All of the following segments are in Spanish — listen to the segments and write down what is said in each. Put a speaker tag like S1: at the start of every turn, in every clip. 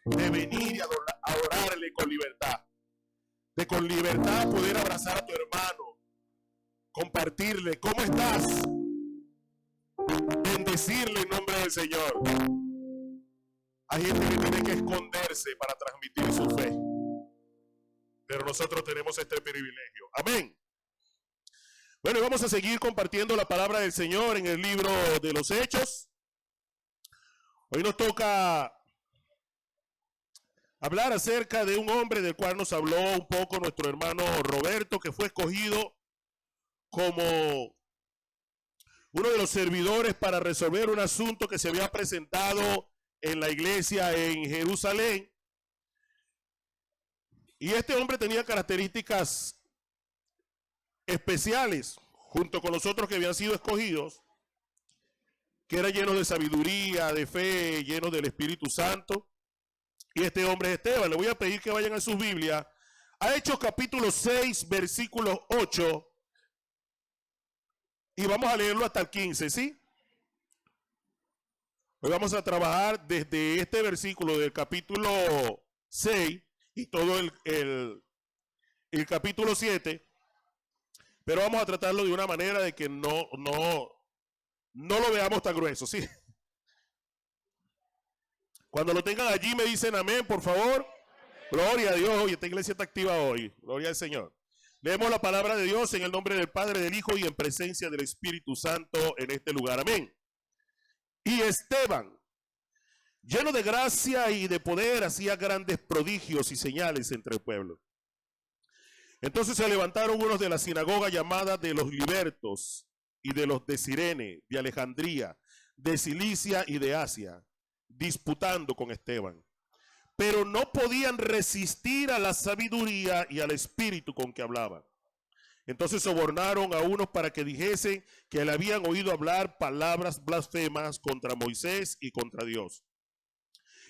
S1: de venir y adorarle con libertad. De con libertad poder abrazar a tu hermano, compartirle, ¿cómo estás? Bendecirle en nombre del Señor. Hay gente que tiene que esconderse para transmitir su fe, pero nosotros tenemos este privilegio. Amén. Bueno, vamos a seguir compartiendo la palabra del Señor en el libro de los Hechos. Hoy nos toca hablar acerca de un hombre del cual nos habló un poco nuestro hermano Roberto, que fue escogido como uno de los servidores para resolver un asunto que se había presentado en la iglesia en Jerusalén. Y este hombre tenía características especiales, junto con los otros que habían sido escogidos, que era lleno de sabiduría, de fe, lleno del Espíritu Santo. Y este hombre es Esteban. Le voy a pedir que vayan a sus Biblias a Hechos capítulo 6, versículo 8. Y vamos a leerlo hasta el 15, ¿sí? Hoy vamos a trabajar desde este versículo del capítulo 6 y todo el capítulo 7. Pero vamos a tratarlo de una manera de que no lo veamos tan grueso, ¿sí? Cuando lo tengan allí me dicen amén, por favor. Gloria a Dios. Hoy esta iglesia está activa hoy. Gloria al Señor. Leemos la palabra de Dios en el nombre del Padre, del Hijo y en presencia del Espíritu Santo en este lugar. Amén. Y Esteban, lleno de gracia y de poder, hacía grandes prodigios y señales entre el pueblo. Entonces se levantaron unos de la sinagoga llamada de los libertos y de los de Cirene, de Alejandría, de Cilicia y de Asia, disputando con Esteban. Pero no podían resistir a la sabiduría y al espíritu con que hablaban. Entonces sobornaron a unos para que dijesen que le habían oído hablar palabras blasfemas contra Moisés y contra Dios.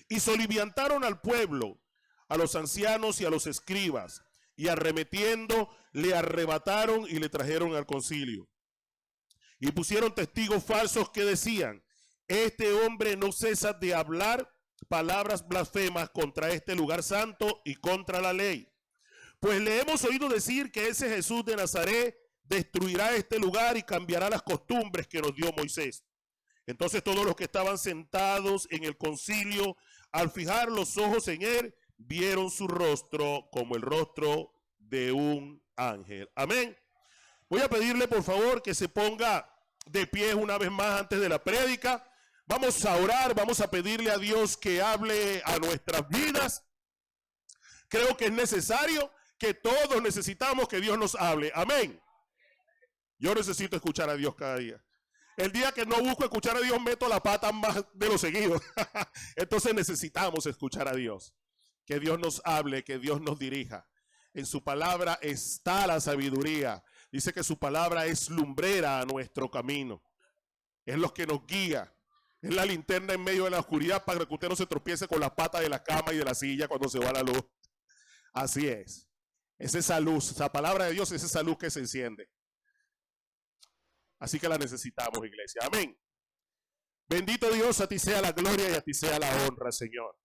S1: Y soliviantaron al pueblo, a los ancianos y a los escribas, y arremetiendo le arrebataron y le trajeron al concilio. Y pusieron testigos falsos que decían: este hombre no cesa de hablar palabras blasfemas contra este lugar santo y contra la ley. Pues le hemos oído decir que ese Jesús de Nazaret destruirá este lugar y cambiará las costumbres que nos dio Moisés. Entonces todos los que estaban sentados en el concilio, al fijar los ojos en él, vieron su rostro como el rostro de un ángel. Amén. Voy a pedirle por favor que se ponga de pie una vez más antes de la prédica. Vamos a orar, vamos a pedirle a Dios que hable a nuestras vidas. Creo que es necesario, que todos necesitamos que Dios nos hable. Amén. Yo necesito escuchar a Dios cada día. El día que no busco escuchar a Dios, meto la pata más de lo seguido. Entonces necesitamos escuchar a Dios. Que Dios nos hable, que Dios nos dirija. En su palabra está la sabiduría. Dice que su palabra es lumbrera a nuestro camino. Es lo que nos guía. Es la linterna en medio de la oscuridad para que usted no se tropiece con las patas de la cama y de la silla cuando se va la luz. Así es. Es esa luz, esa palabra de Dios es esa luz que se enciende. Así que la necesitamos, iglesia. Amén. Bendito Dios, a ti sea la gloria y a ti sea la honra, Señor.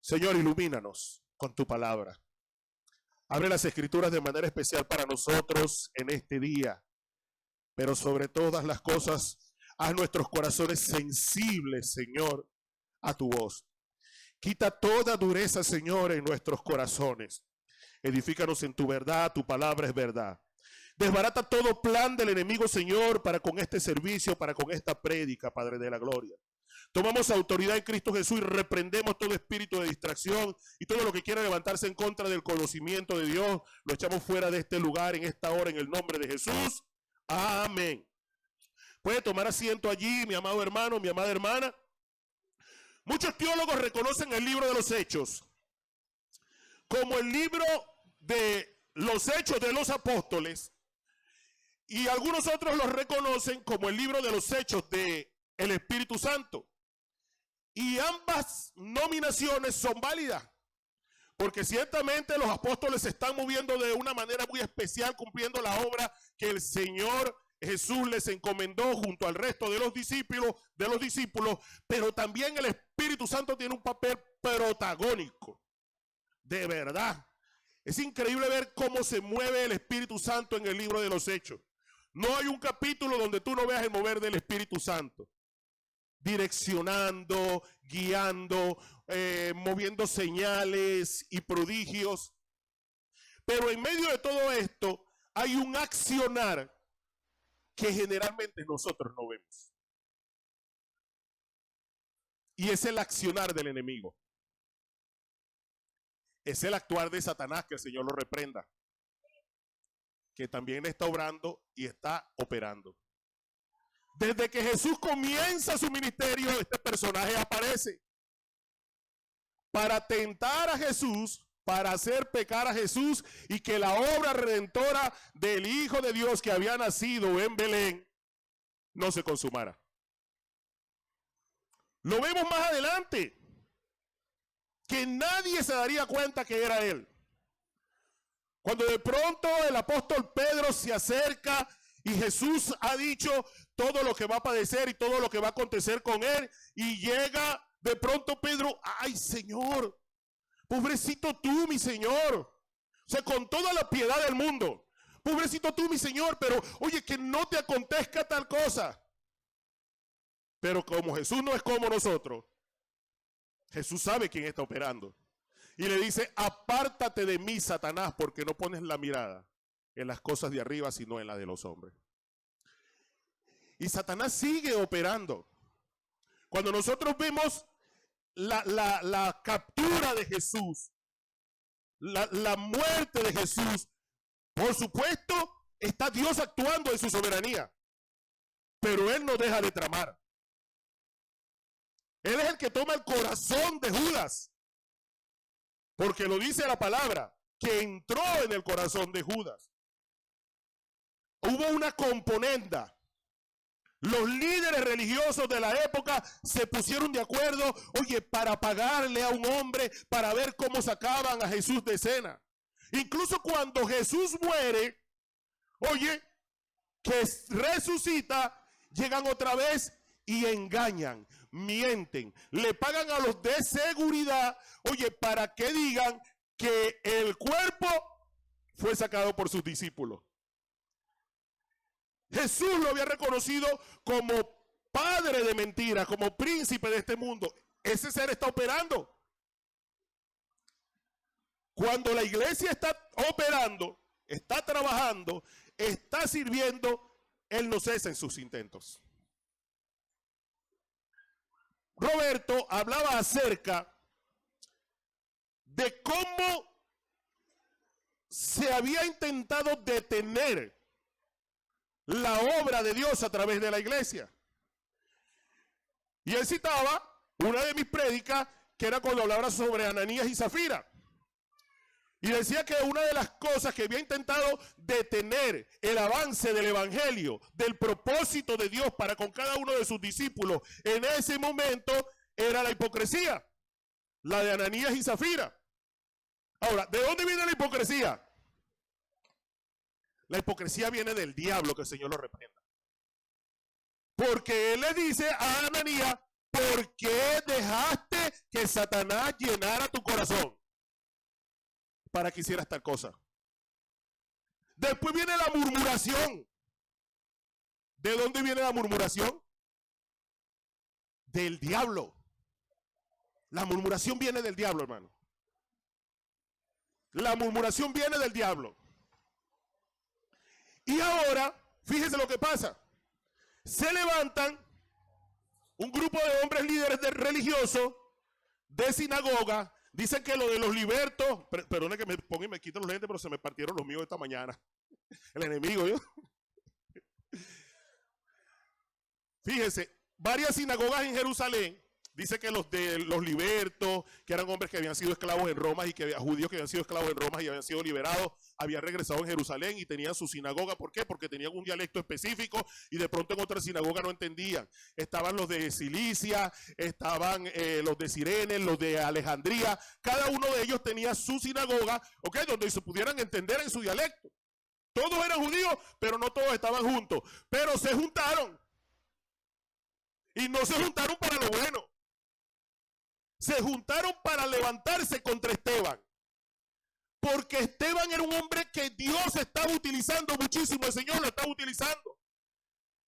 S1: Señor, ilumínanos con tu palabra. Abre las escrituras de manera especial para nosotros en este día. Pero sobre todas las cosas, haz nuestros corazones sensibles, Señor, a tu voz. Quita toda dureza, Señor, en nuestros corazones. Edifícanos en tu verdad, tu palabra es verdad. Desbarata todo plan del enemigo, Señor, para con este servicio, para con esta prédica, Padre de la gloria. Tomamos autoridad en Cristo Jesús y reprendemos todo espíritu de distracción y todo lo que quiera levantarse en contra del conocimiento de Dios. Lo echamos fuera de este lugar en esta hora en el nombre de Jesús. Amén. Puede tomar asiento allí, mi amado hermano, mi amada hermana. Muchos teólogos reconocen el libro de los Hechos como el libro de los Hechos de los Apóstoles, y algunos otros los reconocen como el libro de los Hechos de el Espíritu Santo. Y ambas nominaciones son válidas, porque ciertamente los apóstoles se están moviendo de una manera muy especial, cumpliendo la obra que el Señor Jesús les encomendó junto al resto de los discípulos, pero también el Espíritu Santo tiene un papel protagónico. De verdad. Es increíble ver cómo se mueve el Espíritu Santo en el libro de los Hechos. No hay un capítulo donde tú no veas el mover del Espíritu Santo. Direccionando, guiando, moviendo señales y prodigios. Pero en medio de todo esto hay un accionar que generalmente nosotros no vemos. Y es el accionar del enemigo. Es el actuar de Satanás, que el Señor lo reprenda. Que también está obrando y está operando. Desde que Jesús comienza su ministerio, este personaje aparece para tentar a Jesús, para hacer pecar a Jesús y que la obra redentora del Hijo de Dios que había nacido en Belén no se consumara. Lo vemos más adelante, que nadie se daría cuenta que era él. Cuando de pronto el apóstol Pedro se acerca y Jesús ha dicho todo lo que va a padecer y todo lo que va a acontecer con él, y llega de pronto Pedro, ay Señor, pobrecito tú, mi Señor. O sea, con toda la piedad del mundo, pobrecito tú, mi Señor, pero oye, que no te acontezca tal cosa. Pero como Jesús no es como nosotros, Jesús sabe quién está operando. Y le dice, apártate de mí, Satanás, porque no pones la mirada en las cosas de arriba, sino en las de los hombres. Y Satanás sigue operando. Cuando nosotros vemos la captura de Jesús, la muerte de Jesús, por supuesto, está Dios actuando en su soberanía. Pero Él no deja de tramar. Él es el que toma el corazón de Judas. Porque lo dice la palabra, que entró en el corazón de Judas. Hubo una componenda. Los líderes religiosos de la época se pusieron de acuerdo, oye, para pagarle a un hombre para ver cómo sacaban a Jesús de escena. Incluso cuando Jesús muere, oye, que resucita, llegan otra vez y engañan, mienten, le pagan a los de seguridad, oye, para que digan que el cuerpo fue sacado por sus discípulos. Jesús lo había reconocido como padre de mentiras, como príncipe de este mundo. Ese ser está operando. Cuando la iglesia está operando, está trabajando, está sirviendo, Él no cesa en sus intentos. Roberto hablaba acerca de cómo se había intentado detener la obra de Dios a través de la iglesia. Y él citaba una de mis prédicas, que era cuando hablaba sobre Ananías y Zafira. Y decía que una de las cosas que había intentado detener el avance del evangelio, del propósito de Dios para con cada uno de sus discípulos en ese momento, era la hipocresía, la de Ananías y Zafira. Ahora, ¿de dónde viene la hipocresía? La hipocresía viene del diablo, que el Señor lo reprenda. Porque él le dice a Ananías, ¿por qué dejaste que Satanás llenara tu corazón para que hicieras tal cosa? Después viene la murmuración. ¿De dónde viene la murmuración? Del diablo. La murmuración viene del diablo, hermano. La murmuración viene del diablo. Y ahora, fíjese lo que pasa. Se levantan un grupo de hombres líderes religiosos de sinagoga. Dicen que lo de los libertos, perdone que me ponga y me quito los lentes, pero se me partieron los míos esta mañana. El enemigo, ¿yo? Fíjese, varias sinagogas en Jerusalén. Dice que los de los libertos, que eran hombres que habían sido esclavos en Roma y que judíos que habían sido esclavos en Roma y habían sido liberados, habían regresado en Jerusalén y tenían su sinagoga. ¿Por qué? Porque tenían un dialecto específico y de pronto en otra sinagoga no entendían. Estaban los de Cilicia, estaban los de Cirene, los de Alejandría. Cada uno de ellos tenía su sinagoga, ¿ok? Donde se pudieran entender en su dialecto. Todos eran judíos, pero no todos estaban juntos. Pero se juntaron. Y no se juntaron para lo bueno. se juntaron para levantarse contra Esteban. Porque Esteban era un hombre que Dios estaba utilizando muchísimo. El Señor lo estaba utilizando.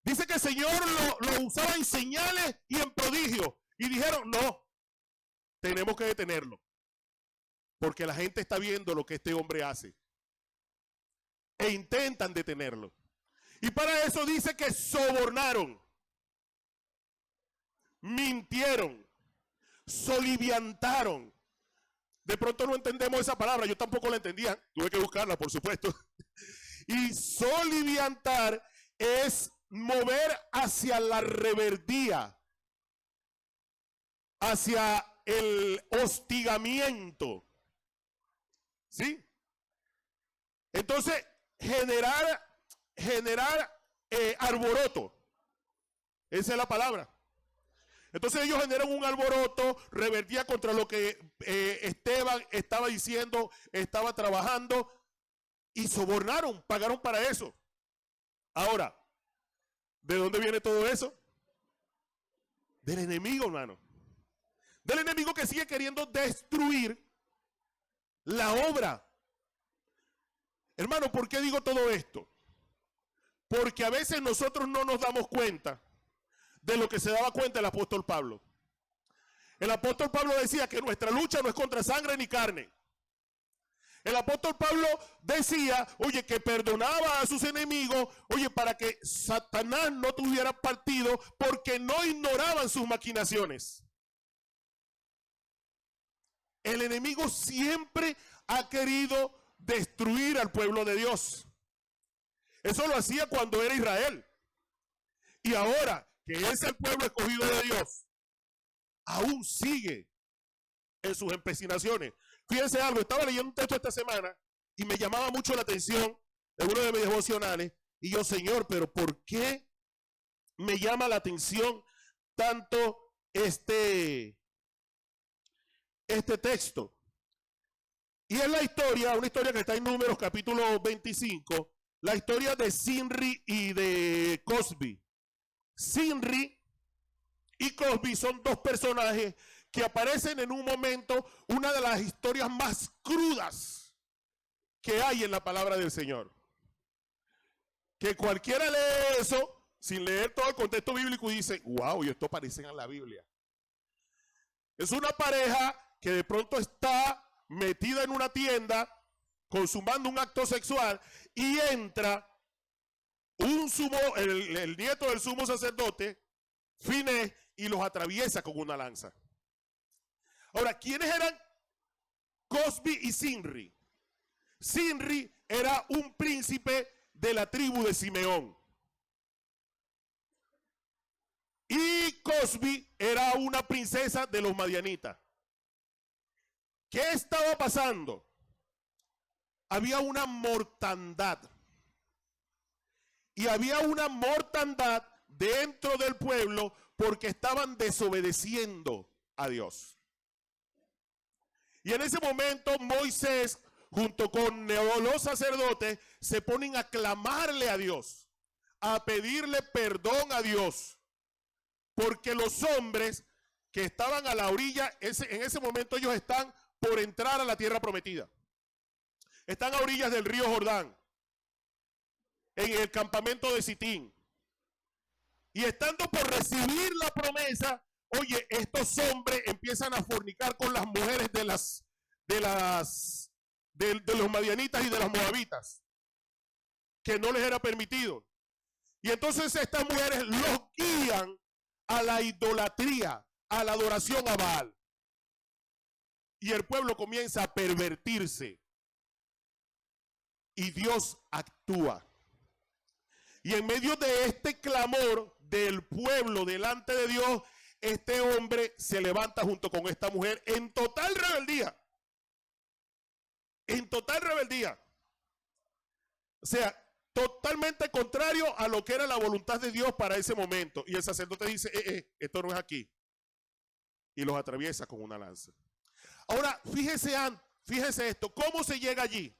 S1: Dice que el Señor lo usaba en señales y en prodigios. Y dijeron, no, tenemos que detenerlo. Porque la gente está viendo lo que este hombre hace. E intentan detenerlo. Y para eso dice que sobornaron, mintieron, soliviantaron. De pronto no entendemos esa palabra, yo tampoco la entendía, tuve que buscarla, por supuesto. Y soliviantar es mover hacia la rebeldía, hacia el hostigamiento. ¿Sí? Entonces, generar alboroto. Esa es la palabra. Entonces ellos generan un alboroto, rebeldía contra lo que Esteban estaba diciendo, estaba trabajando, y sobornaron, pagaron para eso. Ahora, ¿de dónde viene todo eso? Del enemigo, hermano. Del enemigo que sigue queriendo destruir la obra. Hermano, ¿por qué digo todo esto? Porque a veces nosotros no nos damos cuenta de lo que se daba cuenta el apóstol Pablo. El apóstol Pablo decía que nuestra lucha no es contra sangre ni carne. El apóstol Pablo decía, oye, que perdonaba a sus enemigos, oye, para que Satanás no tuviera partido, porque no ignoraban sus maquinaciones. El enemigo siempre ha querido destruir al pueblo de Dios. Eso lo hacía cuando era Israel. Y ahora que es el pueblo escogido de Dios, aún sigue en sus empecinaciones. Fíjense algo, estaba leyendo un texto esta semana y me llamaba mucho la atención de uno de mis devocionales. Y yo, Señor, pero ¿por qué me llama la atención tanto este texto? Y es la historia, una historia que está en Números capítulo 25, la historia de Zimri y de Cosbi. Zimri y Cosbi son dos personajes que aparecen en un momento, una de las historias más crudas que hay en la palabra del Señor. Que cualquiera lee eso sin leer todo el contexto bíblico y dice, wow, y esto parece en la Biblia. Es una pareja que de pronto está metida en una tienda consumando un acto sexual y entra el nieto del sumo sacerdote, Finés, y los atraviesa con una lanza. Ahora, ¿quiénes eran Cosbi y Zimri? Zimri era un príncipe de la tribu de Simeón. Y Cosbi era una princesa de los madianitas. ¿Qué estaba pasando? Había una mortandad. Y había una mortandad dentro del pueblo porque estaban desobedeciendo a Dios. Y en ese momento Moisés, junto con los sacerdotes, se ponen a clamarle a Dios, a pedirle perdón a Dios, porque los hombres que estaban a la orilla, en ese momento ellos están por entrar a la tierra prometida. Están a orillas del río Jordán, en el campamento de Sitín. Y estando por recibir la promesa, oye, estos hombres empiezan a fornicar con las mujeres de los madianitas y de las moabitas, que no les era permitido. Y entonces estas mujeres los guían a la idolatría, a la adoración a Baal. Y el pueblo comienza a pervertirse. Y Dios actúa. Y en medio de este clamor del pueblo delante de Dios, este hombre se levanta junto con esta mujer en total rebeldía. En total rebeldía. O sea, totalmente contrario a lo que era la voluntad de Dios para ese momento. Y el sacerdote dice, esto no es aquí. Y los atraviesa con una lanza. Ahora, fíjese esto, ¿cómo se llega allí?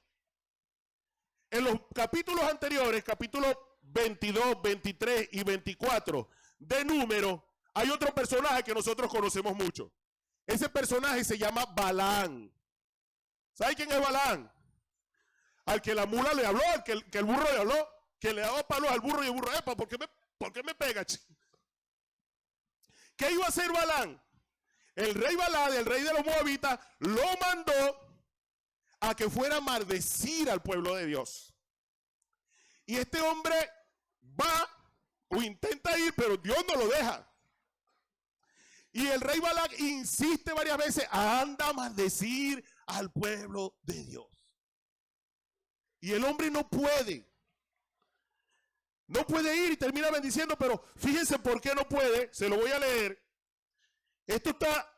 S1: En los capítulos anteriores, capítulos 22, 23 y 24 de Números, hay otro personaje que nosotros conocemos mucho. Ese personaje se llama Balaam. ¿Sabe quién es Balaam? Al que la mula le habló, al que el burro le habló, que le daba palos al burro y el burro, epa, ¿por qué me pega? ¿Qué iba a hacer Balaam? El rey Balaam, el rey de los moabitas, lo mandó a que fuera a maldecir al pueblo de Dios. Y este hombre va o intenta ir, pero Dios no lo deja. Y el rey Balaam insiste varias veces, anda a maldecir al pueblo de Dios. Y el hombre no puede ir y termina bendiciendo, pero fíjense por qué no puede, se lo voy a leer. Esto está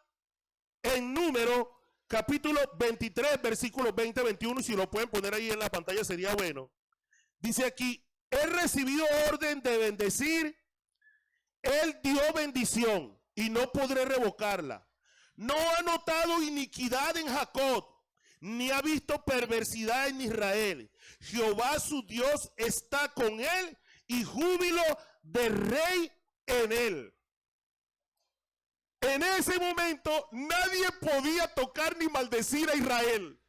S1: en Número capítulo 23, versículos 20-21, y si lo pueden poner ahí en la pantalla sería bueno. Dice aquí, he recibido orden de bendecir, él dio bendición y no podré revocarla. No ha notado iniquidad en Jacob, ni ha visto perversidad en Israel. Jehová su Dios está con él y júbilo de rey en él. En ese momento nadie podía tocar ni maldecir a Israel.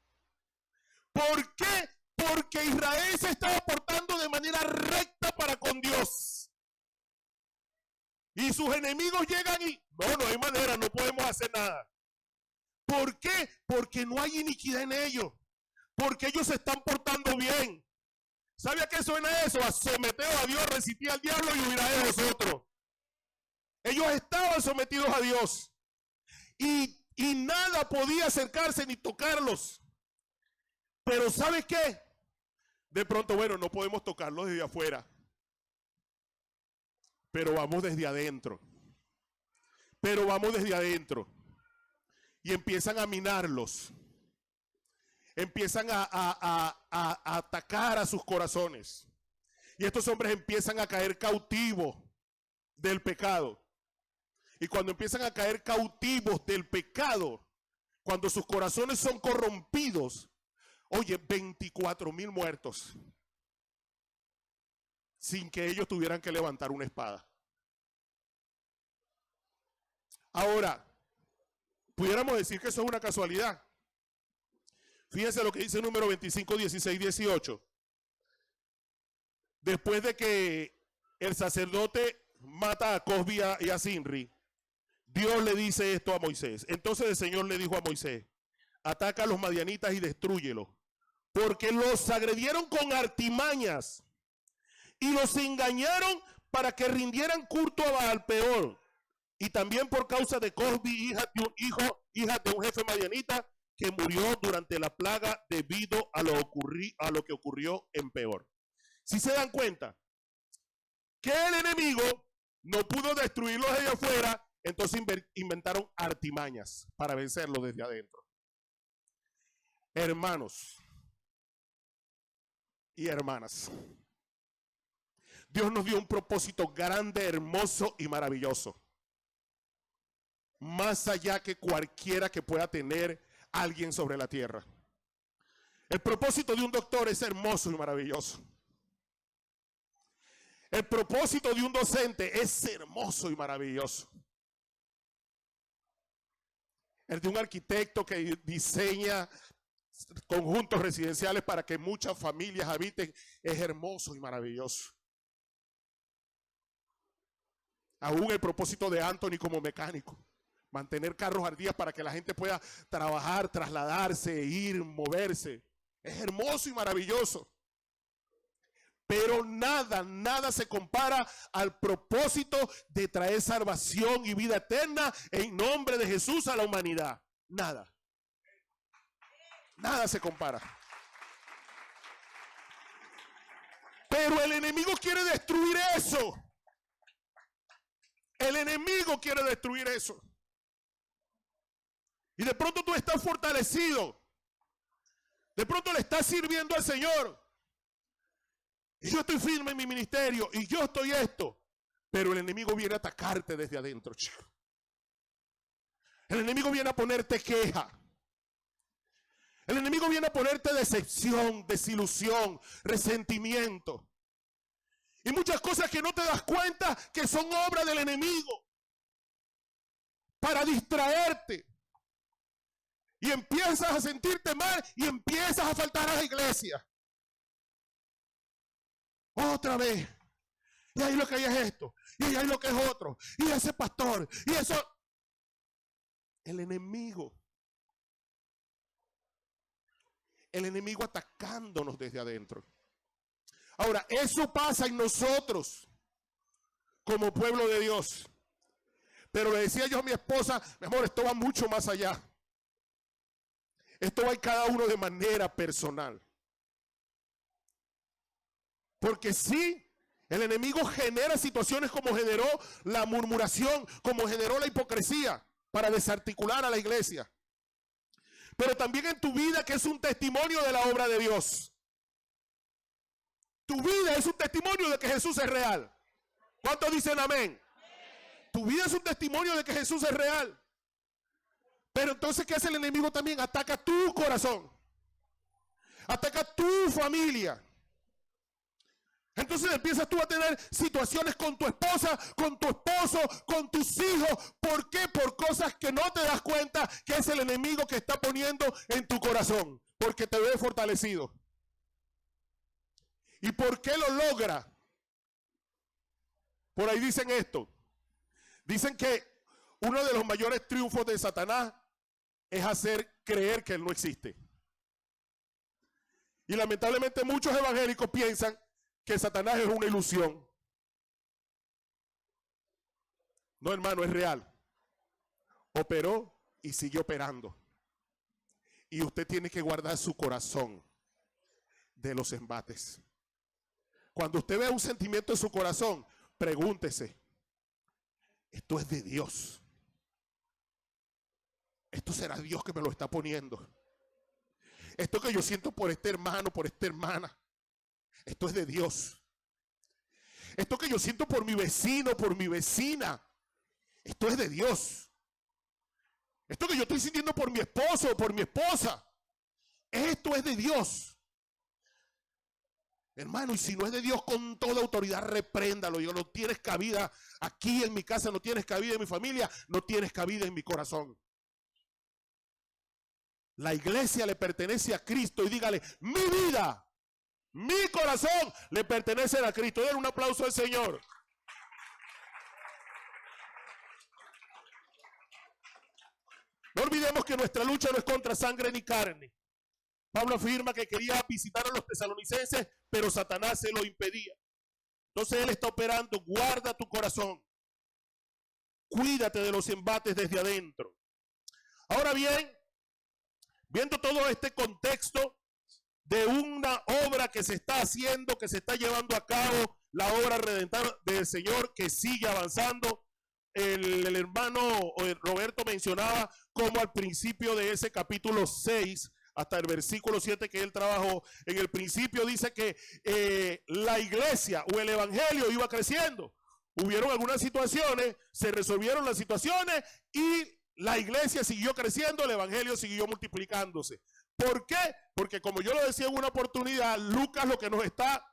S1: ¿Por qué? Porque Israel se estaba portando de manera recta para con Dios. Y sus enemigos llegan y no hay manera, no podemos hacer nada. ¿Por qué? Porque no hay iniquidad en ellos. Porque ellos se están portando bien. ¿Sabe a qué suena eso? A someteros a Dios, resistir al diablo y huirá de vosotros. Ellos estaban sometidos a Dios. Y nada podía acercarse ni tocarlos. Pero ¿sabe qué? De pronto, bueno, no podemos tocarlos desde afuera. Pero vamos desde adentro. Y empiezan a minarlos. Empiezan a atacar a sus corazones. Y estos hombres empiezan a caer cautivos del pecado. Y cuando empiezan a caer cautivos del pecado, cuando sus corazones son corrompidos, oye, 24,000 muertos. Sin que ellos tuvieran que levantar una espada. Ahora, pudiéramos decir que eso es una casualidad. Fíjense lo que dice Número 25, 16, 18. Después de que el sacerdote mata a Cosbi y a Sinri, Dios le dice esto a Moisés. Entonces el Señor le dijo a Moisés, ataca a los madianitas y destrúyelos, porque los agredieron con artimañas y los engañaron para que rindieran culto a Baal-peor. Y también por causa de Cosbi, hija de un jefe madianita, que murió durante la plaga debido a lo que ocurrió en Peor. Si se dan cuenta que el enemigo no pudo destruirlos desde afuera, entonces inventaron artimañas para vencerlos desde adentro. Hermanos y hermanas, Dios nos dio un propósito grande, hermoso y maravilloso. Más allá que cualquiera que pueda tener alguien sobre la tierra. El propósito de un doctor es hermoso y maravilloso. El propósito de un docente es hermoso y maravilloso. El de un arquitecto que diseña conjuntos residenciales para que muchas familias habiten es hermoso y maravilloso. Aún el propósito de Anthony como mecánico, mantener carros al día para que la gente pueda trabajar, trasladarse, ir, moverse, es hermoso y maravilloso. Pero nada se compara al propósito de traer salvación y vida eterna en nombre de Jesús a la humanidad. Nada se compara. Pero el enemigo quiere destruir eso. El enemigo quiere destruir eso. Y de pronto tú estás fortalecido. De pronto le estás sirviendo al Señor. Y yo estoy firme en mi ministerio. Y yo estoy esto. Pero el enemigo viene a atacarte desde adentro, chico. El enemigo viene a ponerte queja. El enemigo viene a ponerte decepción, desilusión, resentimiento. Y muchas cosas que no te das cuenta que son obra del enemigo. Para distraerte. Y empiezas a sentirte mal y empiezas a faltar a la iglesia. Otra vez. Y ahí lo que hay es esto. Y ahí lo que es otro. Y ese pastor. Y eso. El enemigo. El enemigo atacándonos desde adentro. Ahora, eso pasa en nosotros como pueblo de Dios. Pero le decía yo a mi esposa, mi amor, esto va mucho más allá. Esto va en cada uno de manera personal. Porque sí, el enemigo genera situaciones como generó la murmuración, como generó la hipocresía para desarticular a la iglesia. Pero también en tu vida, que es un testimonio de la obra de Dios. Tu vida es un testimonio de que Jesús es real. ¿Cuántos dicen amén? Tu vida es un testimonio de que Jesús es real. Pero entonces, ¿qué hace el enemigo también? Ataca tu corazón. Ataca tu familia. Entonces empiezas tú a tener situaciones con tu esposa, con tu esposo, con tus hijos. ¿Por qué? Por cosas que no te das cuenta que es el enemigo que está poniendo en tu corazón. Porque te ve fortalecido. ¿Y por qué lo logra? Por ahí dicen esto. Dicen que uno de los mayores triunfos de Satanás es hacer creer que él no existe. Y lamentablemente muchos evangélicos piensan que Satanás es una ilusión. No, hermano, es real. Operó y sigue operando. Y usted tiene que guardar su corazón de los embates. Cuando usted vea un sentimiento en su corazón, pregúntese, ¿esto es de Dios? ¿Esto será Dios que me lo está poniendo? Esto que yo siento por este hermano, por esta hermana, esto es de Dios. Esto que yo siento por mi vecino, por mi vecina, esto es de Dios. Esto que yo estoy sintiendo por mi esposo, por mi esposa, esto es de Dios. Hermano, y si no es de Dios, con toda autoridad repréndalo. Yo no tienes cabida aquí en mi casa, no tienes cabida en mi familia, no tienes cabida en mi corazón. La iglesia le pertenece a Cristo y dígale, mi vida, mi corazón le pertenece a Cristo. Den un aplauso al Señor. No olvidemos que nuestra lucha no es contra sangre ni carne. Pablo afirma que quería visitar a los tesalonicenses, pero Satanás se lo impedía. Entonces él está operando. Guarda tu corazón. Cuídate de los embates desde adentro. Ahora bien, viendo todo este contexto de una obra que se está haciendo, que se está llevando a cabo, la obra redentora del Señor que sigue avanzando. El hermano Roberto mencionaba como al principio de ese capítulo 6, hasta el versículo 7 que él trabajó, en el principio dice que la iglesia o el evangelio iba creciendo. Hubieron algunas situaciones, se resolvieron las situaciones y la iglesia siguió creciendo, el evangelio siguió multiplicándose. ¿Por qué? Porque como yo lo decía en una oportunidad, Lucas lo que nos está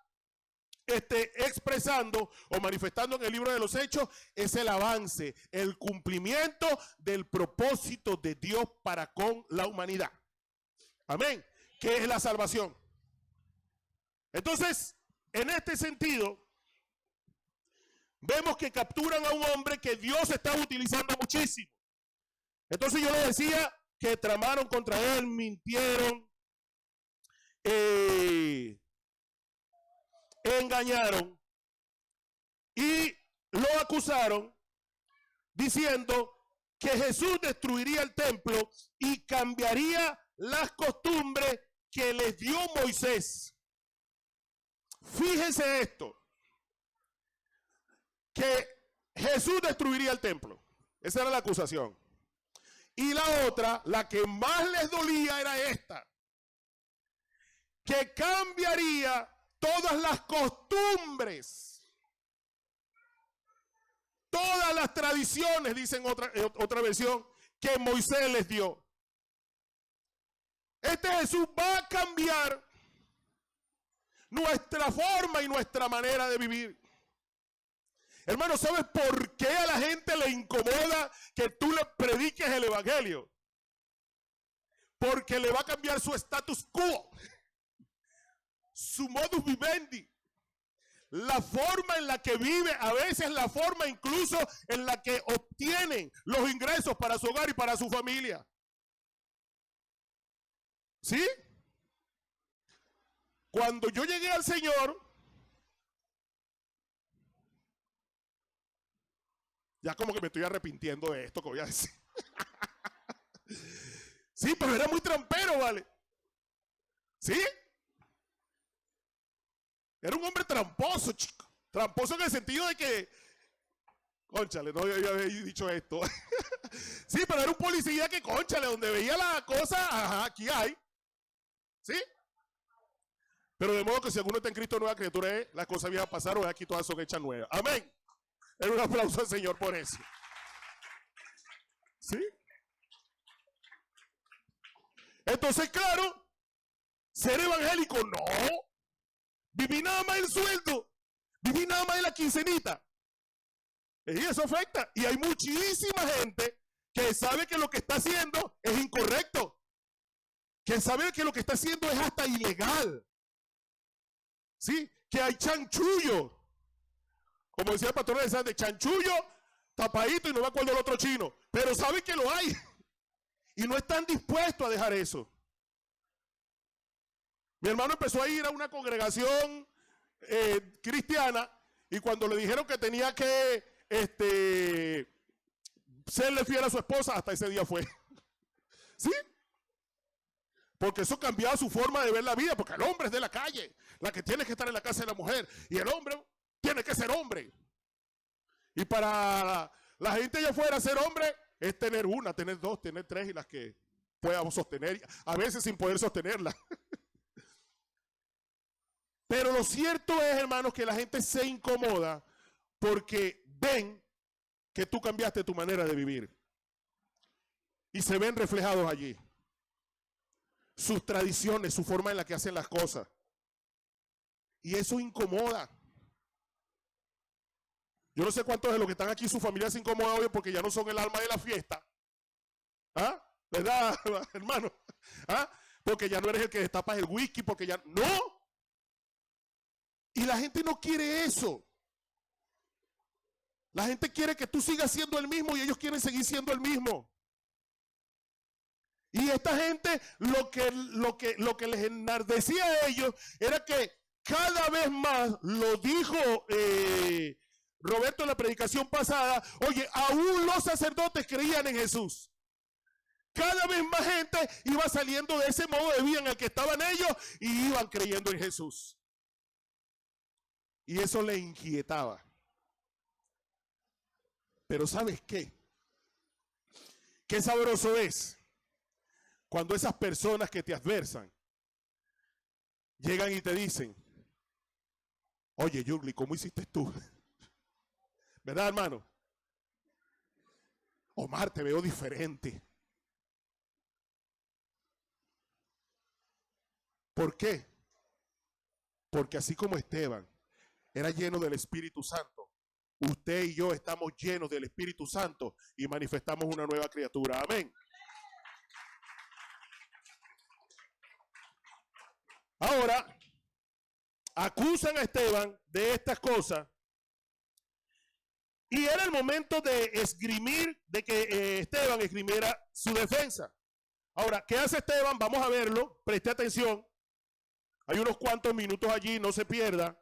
S1: expresando o manifestando en el libro de los Hechos es el avance, el cumplimiento del propósito de Dios para con la humanidad. Amén. ¿Qué es la salvación? Entonces, en este sentido, vemos que capturan a un hombre que Dios está utilizando muchísimo. Entonces yo le decía que tramaron contra él, mintieron, engañaron y lo acusaron diciendo que Jesús destruiría el templo y cambiaría las costumbres que les dio Moisés. Fíjense esto, que Jesús destruiría el templo. Esa era la acusación. Y la otra, la que más les dolía, era esta: que cambiaría todas las costumbres, todas las tradiciones, dicen otra versión, que Moisés les dio. Este Jesús va a cambiar nuestra forma y nuestra manera de vivir. Hermano, ¿sabes por qué a la gente le incomoda que tú le prediques el evangelio? Porque le va a cambiar su status quo, su modus vivendi, la forma en la que vive, a veces la forma incluso en la que obtienen los ingresos para su hogar y para su familia. ¿Sí? Cuando yo llegué al Señor, ya como que me estoy arrepintiendo de esto que voy a decir. Sí, pero era muy trampero, ¿vale? ¿Sí? Era un hombre tramposo, chico. Tramposo en el sentido de que, cónchale, no yo había dicho esto. Sí, pero era un policía que, cónchale, donde veía la cosa, ajá, aquí hay. ¿Sí? Pero de modo que si alguno está en Cristo, nueva criatura es, las cosas viejas pasaron, aquí todas son hechas nuevas. Amén. Un aplauso al Señor por eso. ¿Sí? Entonces, claro, ser evangélico, no. Viví nada más el sueldo. Viví nada más en la quincenita. Y eso afecta. Y hay muchísima gente que sabe que lo que está haciendo es incorrecto. Que sabe que lo que está haciendo es hasta ilegal. ¿Sí? Que hay chanchullo. Como decía el pastor de Sande, chanchullo, tapadito y no me acuerdo el otro chino. Pero sabe que lo hay. Y no están dispuestos a dejar eso. Mi hermano empezó a ir a una congregación cristiana y cuando le dijeron que tenía que serle fiel a su esposa, hasta ese día fue. ¿Sí? Porque eso cambiaba su forma de ver la vida, porque el hombre es de la calle, la que tiene que estar en la casa de la mujer, y el hombre tiene que ser hombre. Y para la gente allá afuera, ser hombre es tener una, tener dos, tener tres y las que podamos sostener, a veces sin poder sostenerla. Pero lo cierto es, hermanos, que la gente se incomoda porque ven que tú cambiaste tu manera de vivir. Y se ven reflejados allí. Sus tradiciones, su forma en la que hacen las cosas. Y eso incomoda. Yo no sé cuántos de los que están aquí, su familia se incomoda hoy porque ya no son el alma de la fiesta. ¿Ah? ¿Verdad, hermano? ¿Ah? Porque ya no eres el que destapas el whisky, porque ya... ¡No! Y la gente no quiere eso. La gente quiere que tú sigas siendo el mismo y ellos quieren seguir siendo el mismo. Y esta gente lo que les enardecía a ellos era que cada vez más, lo dijo Roberto en la predicación pasada, oye, aún los sacerdotes creían en Jesús. Cada vez más gente iba saliendo de ese modo de vida en el que estaban ellos y iban creyendo en Jesús. Y eso le inquietaba. Pero ¿sabes qué? Qué sabroso es cuando esas personas que te adversan llegan y te dicen, oye, Yurli, ¿cómo hiciste tú? ¿Verdad, hermano? Omar, te veo diferente. ¿Por qué? Porque así como Esteban era lleno del Espíritu Santo, usted y yo estamos llenos del Espíritu Santo y manifestamos una nueva criatura. Amén. Ahora, acusan a Esteban de estas cosas y era el momento de esgrimir, de que Esteban esgrimiera su defensa. Ahora, ¿qué hace Esteban? Vamos a verlo, preste atención. Hay unos cuantos minutos allí, no se pierda.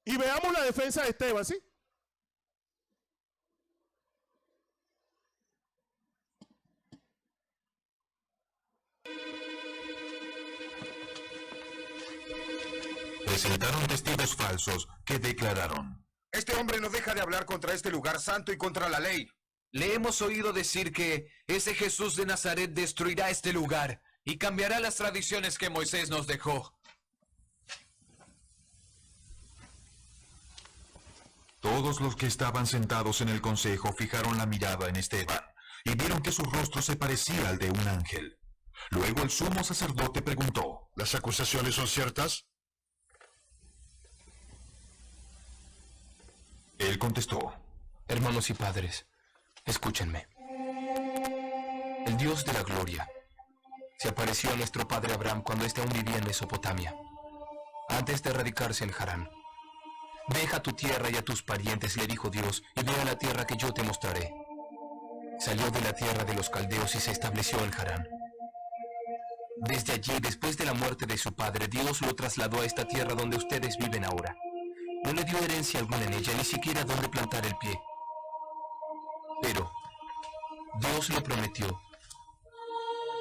S1: Y veamos la defensa de Esteban, ¿sí?
S2: Presentaron testigos falsos que declararon:
S3: este hombre no deja de hablar contra este lugar santo y contra la ley.
S4: Le hemos oído decir que ese Jesús de Nazaret destruirá este lugar y cambiará las tradiciones que Moisés nos dejó.
S2: Todos los que estaban sentados en el consejo fijaron la mirada en Esteban y vieron que su rostro se parecía al de un ángel. Luego el sumo sacerdote preguntó:
S5: ¿las acusaciones son ciertas?
S2: Él contestó:
S6: hermanos y padres, escúchenme. El Dios de la gloria se apareció a nuestro padre Abraham cuando éste aún vivía en Mesopotamia, antes de radicarse en Harán. Deja tu tierra y a tus parientes, le dijo Dios, y ve a la tierra que yo te mostraré. Salió de la tierra de los caldeos y se estableció en Harán. Desde allí, después de la muerte de su padre, Dios lo trasladó a esta tierra donde ustedes viven ahora. No le dio herencia alguna en ella, ni siquiera donde plantar el pie. Pero Dios le prometió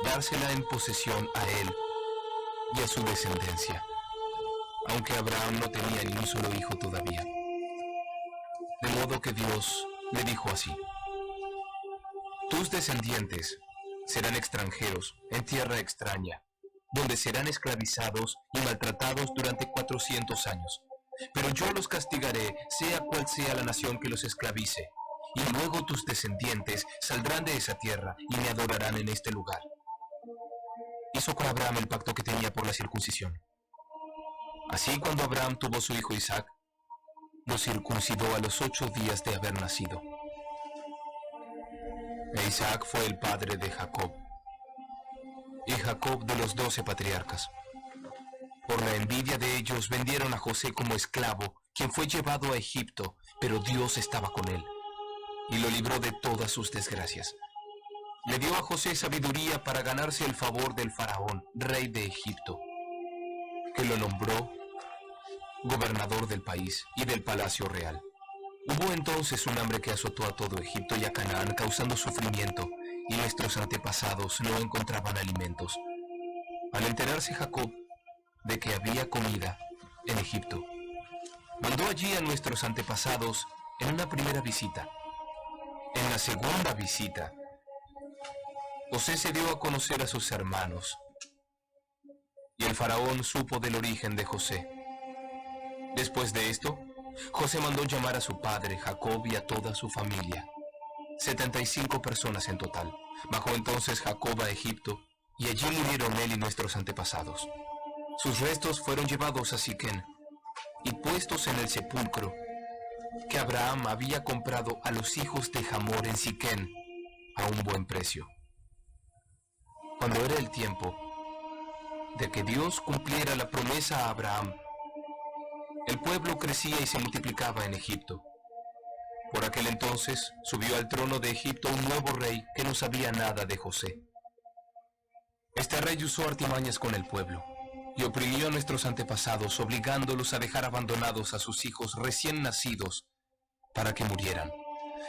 S6: dársela en posesión a él y a su descendencia, aunque Abraham no tenía ni un solo hijo todavía. De modo que Dios le dijo así: tus descendientes serán extranjeros en tierra extraña, donde serán esclavizados y maltratados durante 400 años. Pero yo los castigaré, sea cual sea la nación que los esclavice, y luego tus descendientes saldrán de esa tierra y me adorarán en este lugar. Hizo con Abraham el pacto que tenía por la circuncisión. Así, cuando Abraham tuvo su hijo Isaac, lo circuncidó a los 8 días de haber nacido. E Isaac fue el padre de Jacob, y Jacob de los 12 patriarcas. Por la envidia de ellos vendieron a José como esclavo, quien fue llevado a Egipto, pero Dios estaba con él, y lo libró de todas sus desgracias. Le dio a José sabiduría para ganarse el favor del faraón, rey de Egipto, que lo nombró gobernador del país y del palacio real. Hubo entonces un hambre que azotó a todo Egipto y a Canaán, causando sufrimiento, y nuestros antepasados no encontraban alimentos. Al enterarse Jacob de que había comida en Egipto, mandó allí a nuestros antepasados en una primera visita. En la segunda visita, José se dio a conocer a sus hermanos, y el faraón supo del origen de José. Después de esto, José mandó llamar a su padre Jacob y a toda su familia, 75 personas en total. Bajó entonces Jacob a Egipto, y allí murieron él y nuestros antepasados. Sus restos fueron llevados a Siquén y puestos en el sepulcro que Abraham había comprado a los hijos de Hamor en Siquén a un buen precio. Cuando era el tiempo de que Dios cumpliera la promesa a Abraham, el pueblo crecía y se multiplicaba en Egipto. Por aquel entonces subió al trono de Egipto un nuevo rey que no sabía nada de José. Este rey usó artimañas con el pueblo y oprimió a nuestros antepasados, obligándolos a dejar abandonados a sus hijos recién nacidos para que murieran.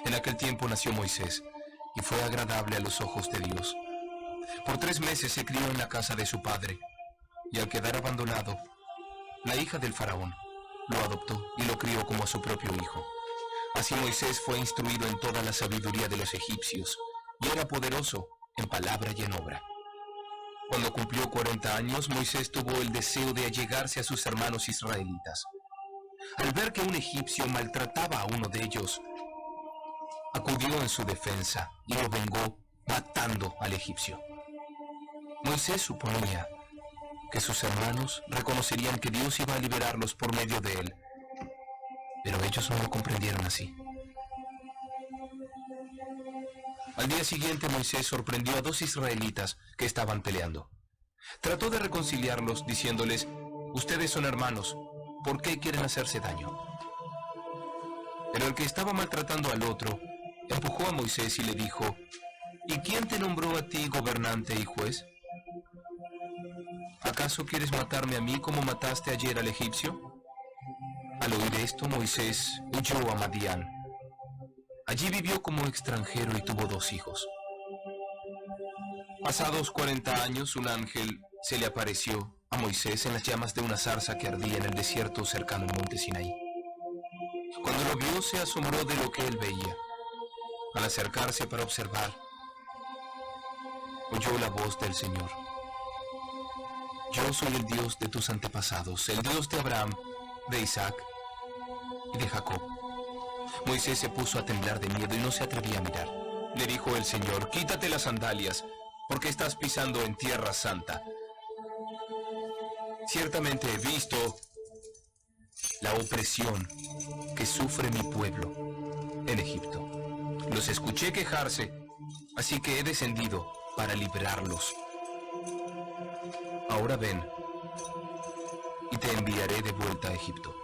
S6: En aquel tiempo nació Moisés y fue agradable a los ojos de Dios. Por 3 meses se crió en la casa de su padre, y al quedar abandonado, la hija del faraón lo adoptó y lo crió como a su propio hijo. Así Moisés fue instruido en toda la sabiduría de los egipcios, y era poderoso en palabra y en obra. Cuando cumplió 40 años, Moisés tuvo el deseo de allegarse a sus hermanos israelitas. Al ver que un egipcio maltrataba a uno de ellos, acudió en su defensa y lo vengó matando al egipcio. Moisés suponía que sus hermanos reconocerían que Dios iba a liberarlos por medio de él, pero ellos no lo comprendieron así. Al día siguiente Moisés sorprendió a 2 israelitas que estaban peleando. Trató de reconciliarlos diciéndoles: ustedes son hermanos, ¿por qué quieren hacerse daño? Pero el que estaba maltratando al otro empujó a Moisés y le dijo: ¿y quién te nombró a ti gobernante y juez? ¿Acaso quieres matarme a mí como mataste ayer al egipcio? Al oír esto, Moisés huyó a Madián. Allí vivió como extranjero y tuvo 2 hijos. Pasados 40 años, un ángel se le apareció a Moisés en las llamas de una zarza que ardía en el desierto cercano al monte Sinaí. Cuando lo vio, se asombró de lo que él veía. Al acercarse para observar, oyó la voz del Señor: yo soy el Dios de tus antepasados, el Dios de Abraham, de Isaac y de Jacob. Moisés se puso a temblar de miedo y no se atrevía a mirar. Le dijo el Señor: quítate las sandalias, porque estás pisando en tierra santa. Ciertamente he visto la opresión que sufre mi pueblo en Egipto. Los escuché quejarse, así que he descendido para librarlos. Ahora ven, y te enviaré de vuelta a Egipto.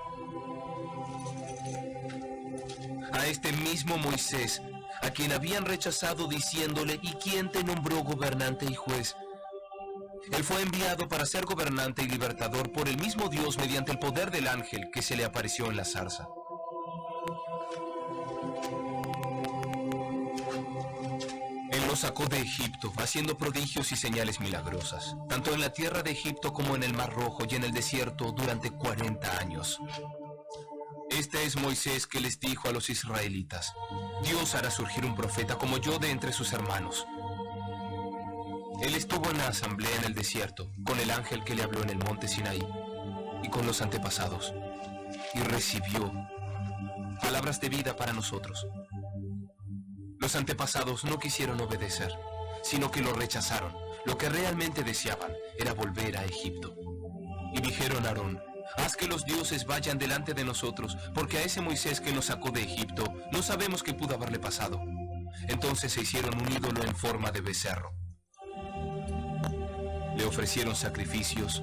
S6: A este mismo Moisés, a quien habían rechazado diciéndole, ¿y quién te nombró gobernante y juez? Él fue enviado para ser gobernante y libertador por el mismo Dios mediante el poder del ángel que se le apareció en la zarza. Él los sacó de Egipto, haciendo prodigios y señales milagrosas, tanto en la tierra de Egipto como en el Mar Rojo y en el desierto durante 40 años. Este es Moisés que les dijo a los israelitas, Dios hará surgir un profeta como yo de entre sus hermanos. Él estuvo en la asamblea en el desierto, con el ángel que le habló en el monte Sinaí, y con los antepasados, y recibió palabras de vida para nosotros. Los antepasados no quisieron obedecer, sino que lo rechazaron. Lo que realmente deseaban era volver a Egipto. Y dijeron a Aarón, haz que los dioses vayan delante de nosotros, porque a ese Moisés que nos sacó de Egipto no sabemos qué pudo haberle pasado. Entonces se hicieron un ídolo en forma de becerro. Le ofrecieron sacrificios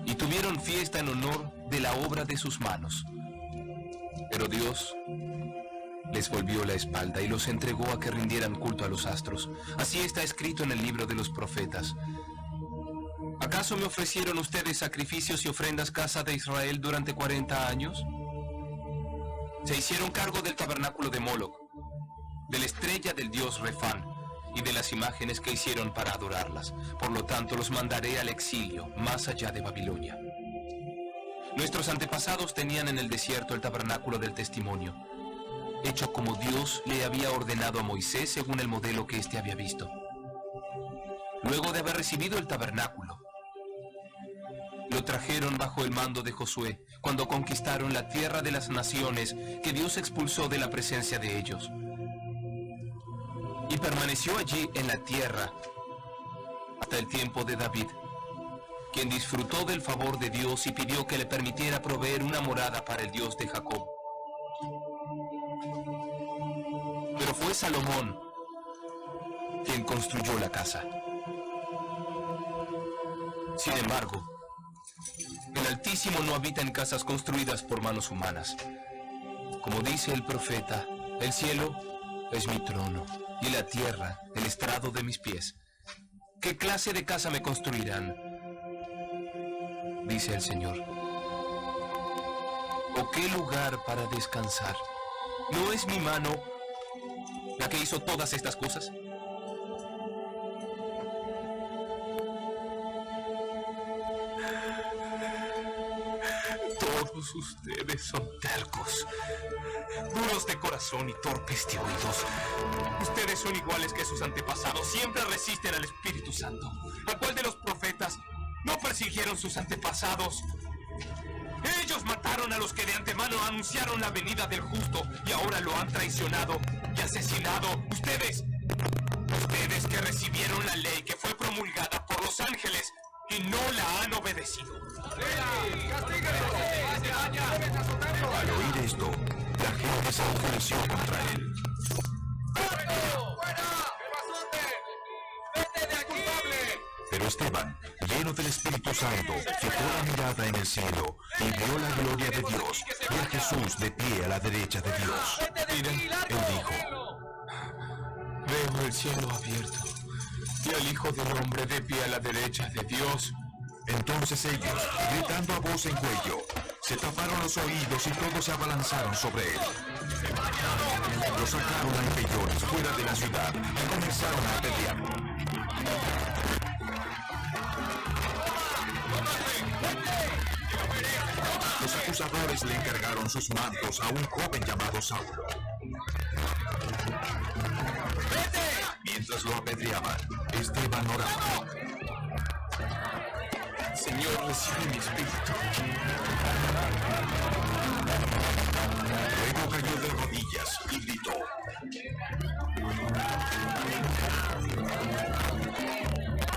S6: y tuvieron fiesta en honor de la obra de sus manos. Pero Dios les volvió la espalda y los entregó a que rindieran culto a los astros. Así está escrito en el libro de los profetas. ¿Acaso me ofrecieron ustedes sacrificios y ofrendas, casa de Israel, durante 40 años? Se hicieron cargo del tabernáculo de Moloc, de la estrella del dios Refán y de las imágenes que hicieron para adorarlas. Por lo tanto, los mandaré al exilio, más allá de Babilonia. Nuestros antepasados tenían en el desierto el tabernáculo del testimonio, hecho como Dios le había ordenado a Moisés según el modelo que éste había visto. Luego de haber recibido el tabernáculo, lo trajeron bajo el mando de Josué cuando conquistaron la tierra de las naciones que Dios expulsó de la presencia de ellos. Y permaneció allí en la tierra hasta el tiempo de David, quien disfrutó del favor de Dios y pidió que le permitiera proveer una morada para el Dios de Jacob. Pero fue Salomón quien construyó la casa. Sin embargo, el Altísimo no habita en casas construidas por manos humanas. Como dice el profeta, el cielo es mi trono y la tierra el estrado de mis pies. ¿Qué clase de casa me construirán?, dice el Señor. ¿O qué lugar para descansar? ¿No es mi mano la que hizo todas estas cosas? Todos ustedes son tercos, duros de corazón y torpes de oídos. Ustedes son iguales que sus antepasados, siempre resisten al Espíritu Santo. ¿A cuál de los profetas no persiguieron sus antepasados? Ellos mataron a los que de antemano anunciaron la venida del justo y ahora lo han traicionado y asesinado. Ustedes que recibieron la ley que fue promulgada por los ángeles y no la han obedecido.
S2: Al oír esto, la gente se enfureció contra él. Pero Esteban, lleno del Espíritu Santo, fijó la mirada en el cielo y vio la gloria de Dios y a Jesús de pie a la derecha de Dios.
S6: Miren,
S2: Él dijo,
S6: veo el cielo abierto y al Hijo del Hombre de pie a la derecha de Dios.
S2: entonces ellos, gritando a voz en cuello, se taparon los oídos y todos se abalanzaron sobre él. Lo sacaron a empellones fuera de la ciudad y comenzaron a apedrearlo. Los acusadores le encargaron sus mantos a un joven llamado Saulo. Mientras lo apedreaban, Esteban oraba.
S6: Señor, recibe mi espíritu.
S2: Luego cayó de rodillas y gritó.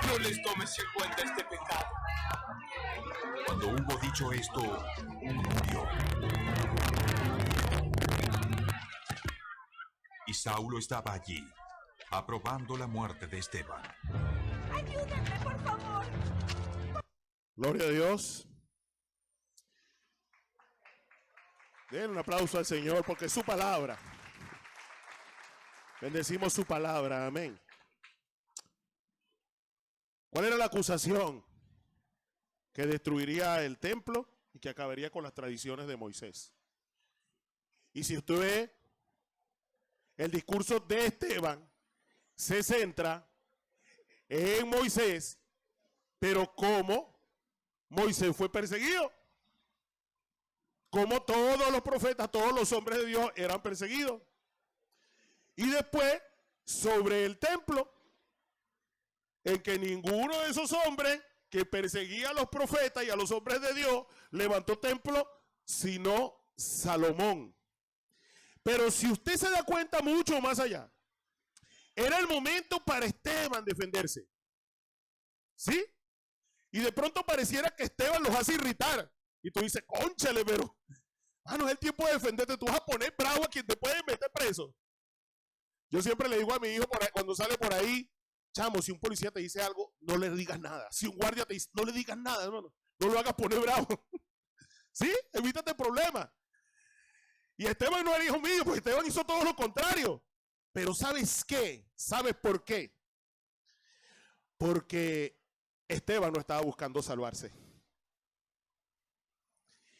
S6: No les tomes en cuenta este pecado.
S2: Cuando hubo dicho esto, murió. Y Saulo estaba allí, aprobando la muerte de Esteban.
S7: Ayúdenme, por favor.
S1: Gloria a Dios. Den un aplauso al Señor porque es su palabra. Bendecimos su palabra, amén. ¿Cuál era la acusación? Que destruiría el templo y que acabaría con las tradiciones de Moisés. Y si usted ve el discurso de Esteban, se centra en Moisés, pero cómo Moisés fue perseguido. Como todos los profetas, todos los hombres de Dios eran perseguidos. Y después, sobre el templo, en que ninguno de esos hombres que perseguía a los profetas y a los hombres de Dios levantó templo, sino Salomón. Pero si usted se da cuenta mucho más allá, era el momento para Esteban defenderse. ¿Sí? Y de pronto pareciera que Esteban los hace irritar. Y tú dices, cónchale, pero no es el tiempo de defenderte. Tú vas a poner bravo a quien te puede meter preso. Yo siempre le digo a mi hijo cuando sale por ahí, chamo, si un policía te dice algo, no le digas nada. Si un guardia te dice, no le digas nada, hermano. No lo hagas poner bravo. ¿Sí? Evítate problemas. Y Esteban no era hijo mío, pues Esteban hizo todo lo contrario. Pero ¿sabes qué? ¿Sabes por qué? Porque Esteban no estaba buscando salvarse.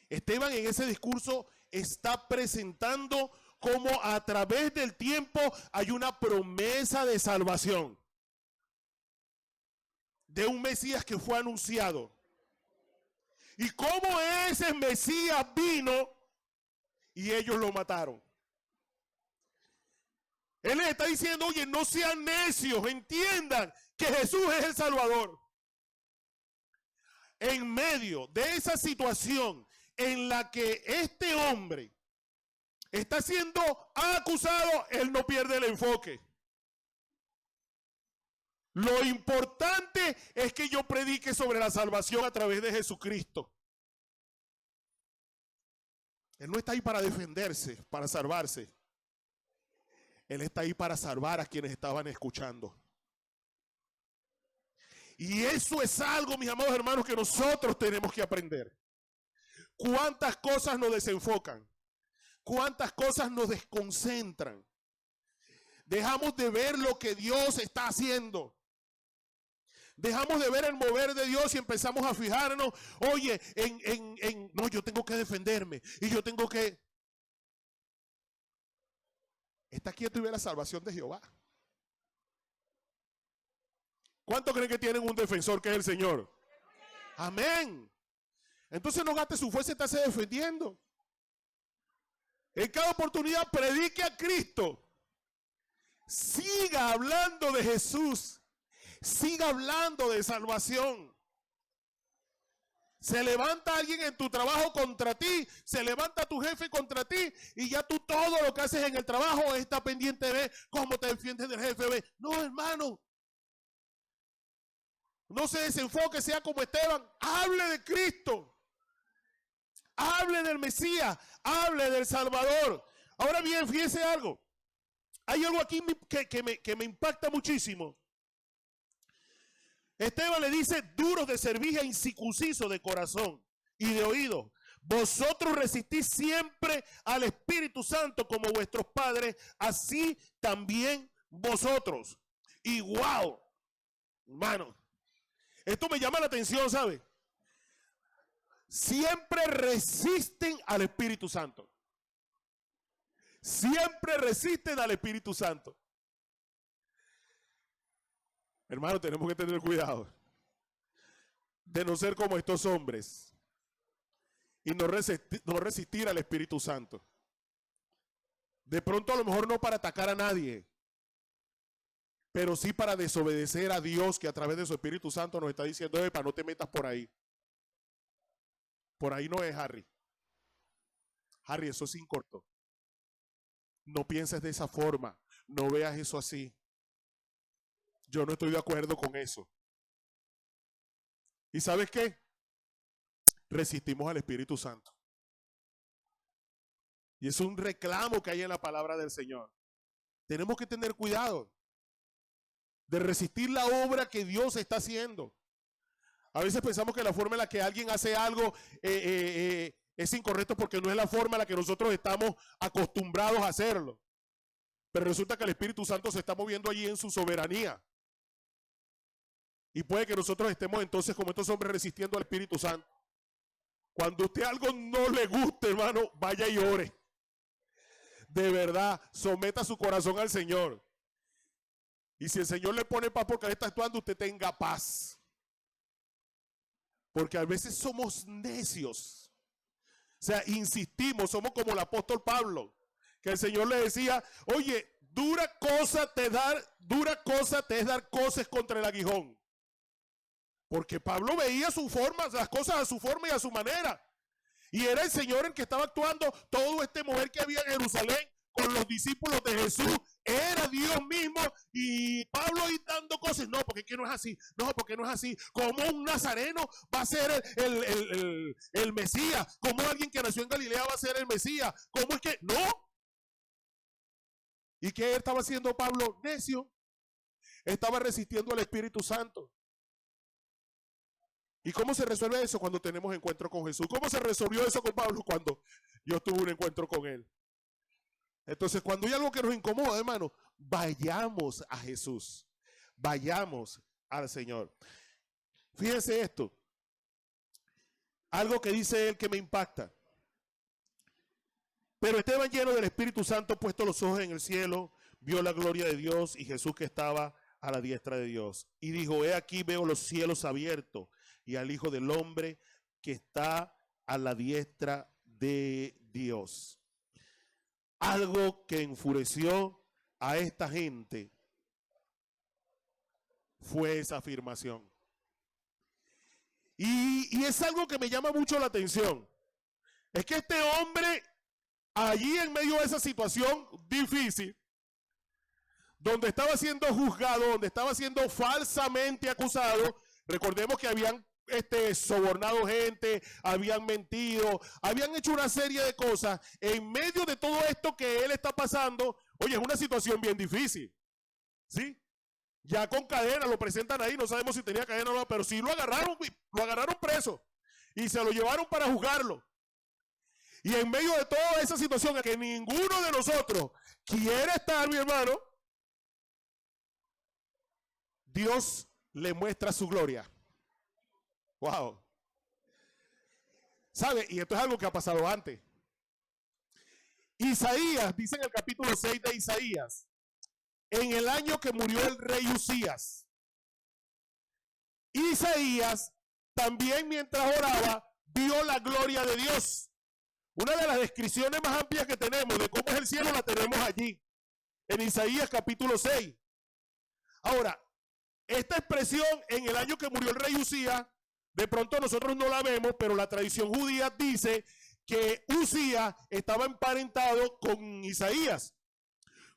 S1: Esteban en ese discurso está presentando cómo a través del tiempo hay una promesa de salvación. De un Mesías que fue anunciado. Y cómo ese Mesías vino y ellos lo mataron. Él les está diciendo, oye, no sean necios, entiendan que Jesús es el Salvador. En medio de esa situación en la que este hombre está siendo acusado, él no pierde el enfoque. Lo importante es que yo predique sobre la salvación a través de Jesucristo. Él no está ahí para defenderse, para salvarse. Él está ahí para salvar a quienes estaban escuchando. Y eso es algo, mis amados hermanos, que nosotros tenemos que aprender. ¿Cuántas cosas nos desenfocan? ¿Cuántas cosas nos desconcentran? Dejamos de ver lo que Dios está haciendo. Dejamos de ver el mover de Dios y empezamos a fijarnos, oye, no, yo tengo que defenderme y yo tengo que... Está quieto y ve la salvación de Jehová. ¿Cuántos creen que tienen un defensor que es el Señor? Amén. Entonces no gaste su fuerza y estarse defendiendo. En cada oportunidad predique a Cristo. Siga hablando de Jesús. Siga hablando de salvación. Se levanta alguien en tu trabajo contra ti, se levanta tu jefe contra ti y ya tú todo lo que haces en el trabajo está pendiente de cómo te defiendes del jefe. No, hermano. No se desenfoque, sea como Esteban. Hable de Cristo. Hable del Mesías. Hable del Salvador. Ahora bien, fíjese algo. Hay algo aquí que me impacta muchísimo. Esteban le dice, duros de cerviz e incircuncisos de corazón y de oído. Vosotros resistís siempre al Espíritu Santo como vuestros padres, así también vosotros. Y wow, hermano, esto me llama la atención, ¿sabe? Siempre resisten al Espíritu Santo. Siempre resisten al Espíritu Santo. Hermano, tenemos que tener cuidado de no ser como estos hombres y no resistir al Espíritu Santo. De pronto a lo mejor no para atacar a nadie, pero sí para desobedecer a Dios, que a través de su Espíritu Santo nos está diciendo, epa, no te metas por ahí. Por ahí no es, Harry. Harry, eso es incorrecto. No pienses de esa forma, no veas eso así. Yo no estoy de acuerdo con eso. ¿Y sabes qué? Resistimos al Espíritu Santo. Y es un reclamo que hay en la palabra del Señor. Tenemos que tener cuidado. de resistir la obra que Dios está haciendo. A veces pensamos que la forma en la que alguien hace algo es incorrecto porque no es la forma en la que nosotros estamos acostumbrados a hacerlo. Pero resulta que el Espíritu Santo se está moviendo allí en su soberanía. Y puede que nosotros estemos entonces como estos hombres resistiendo al Espíritu Santo. Cuando usted algo no le guste, hermano, vaya y ore. De verdad, someta su corazón al Señor. Y si el Señor le pone paz porque está actuando, usted tenga paz. Porque a veces somos necios. O sea, insistimos, somos como el apóstol Pablo, que el Señor le decía, oye, dura cosa te es dar coces contra el aguijón. Porque Pablo veía su forma, las cosas a su forma y a su manera. Y era el Señor el que estaba actuando. Todo este mover que había en Jerusalén con los discípulos de Jesús era Dios mismo. Y Pablo ahí dando cosas. No, porque no es así. No, porque no es así. Como un nazareno va a ser el Mesías. Como alguien que nació en Galilea va a ser el Mesías. ¿Cómo es que? No. ¿Y qué estaba haciendo Pablo? Necio. Estaba resistiendo al Espíritu Santo. ¿Y cómo se resuelve eso? Cuando tenemos encuentro con Jesús. ¿Cómo se resolvió eso con Pablo? Cuando yo tuve un encuentro con él. Entonces, cuando hay algo que nos incomoda, hermano, vayamos a Jesús. Vayamos al Señor. Fíjense esto. Algo que dice él que me impacta. Pero Esteban, lleno del Espíritu Santo, puesto los ojos en el cielo, vio la gloria de Dios y Jesús que estaba a la diestra de Dios. Y dijo, he aquí veo los cielos abiertos y al Hijo del Hombre que está a la diestra de Dios. Algo que enfureció a esta gente fue esa afirmación. Y es algo que me llama mucho la atención. Es que este hombre, allí en medio de esa situación difícil, donde estaba siendo juzgado, donde estaba siendo falsamente acusado, recordemos que habían sobornado gente, habían mentido, habían hecho una serie de cosas. En medio de todo esto que él está pasando, oye, es una situación bien difícil, ¿sí? Ya con cadena lo presentan ahí, no sabemos si tenía cadena o no, pero sí lo agarraron preso y se lo llevaron para juzgarlo. Y en medio de toda esa situación en que ninguno de nosotros quiere estar, mi hermano, Dios le muestra su gloria. Wow. ¿Sabe? Y esto es algo que ha pasado antes. Isaías, dice en el capítulo 6 de Isaías, en el año que murió el rey Usías, Isaías también mientras oraba vio la gloria de Dios. Una de las descripciones más amplias que tenemos de cómo es el cielo la tenemos allí, en Isaías capítulo 6. Ahora, esta expresión en el año que murió el rey Usías, de pronto nosotros no la vemos, pero la tradición judía dice que Usías estaba emparentado con Isaías.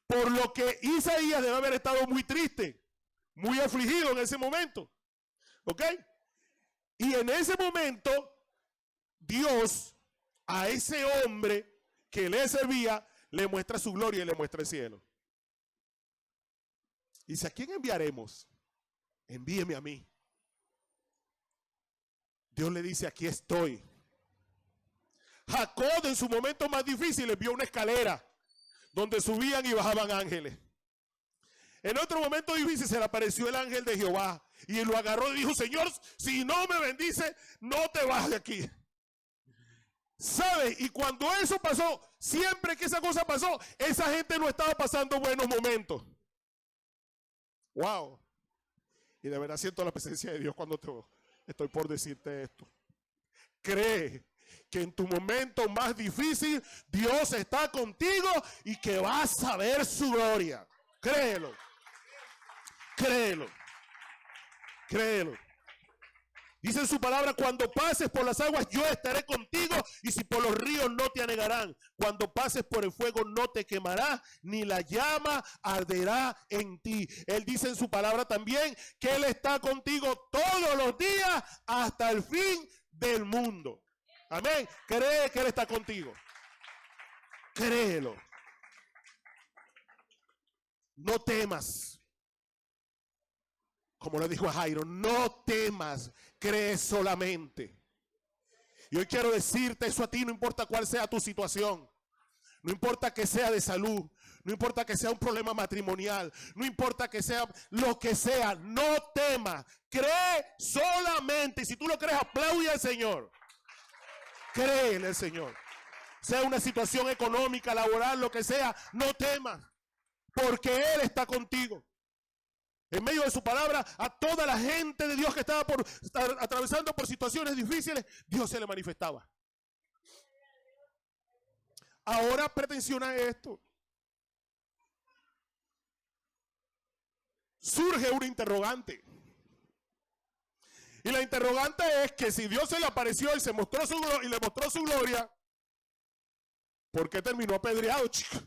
S1: Por lo que Isaías debe haber estado muy triste, muy afligido en ese momento. ¿Ok? Y en ese momento, Dios a ese hombre que le servía, le muestra su gloria y le muestra el cielo. Dice, ¿a quién enviaremos? Envíeme a mí. Dios le dice, aquí estoy. Jacob en su momento más difícil vio una escalera donde subían y bajaban ángeles. En otro momento difícil se le apareció el ángel de Jehová y lo agarró y dijo, Señor, si no me bendice, no te vas de aquí. ¿Sabe? Y cuando eso pasó, siempre que esa cosa pasó, esa gente no estaba pasando buenos momentos. Wow. Y de verdad siento la presencia de Dios cuando estoy por decirte esto. Cree que en tu momento más difícil Dios está contigo y que vas a ver su gloria. Créelo. Créelo. Créelo. Dice en su palabra, cuando pases por las aguas yo estaré contigo y si por los ríos no te anegarán. Cuando pases por el fuego no te quemará, ni la llama arderá en ti. Él dice en su palabra también que Él está contigo todos los días hasta el fin del mundo. Amén. Cree que Él está contigo. Créelo. No temas. como le dijo a Jairo, no temas, cree solamente. Y hoy quiero decirte eso a ti, no importa cuál sea tu situación. No importa que sea de salud, no importa que sea un problema matrimonial, no importa que sea lo que sea, no temas, cree solamente. Y si tú lo crees, aplaude al Señor. Cree en el Señor. Sea una situación económica, laboral, lo que sea, no temas, porque Él está contigo. En medio de su palabra, a toda la gente de Dios que estaba atravesando por situaciones difíciles, Dios se le manifestaba. Ahora pretensiona esto. Surge una interrogante. Y la interrogante es que si Dios se le apareció y le mostró su gloria, ¿por qué terminó apedreado, chico?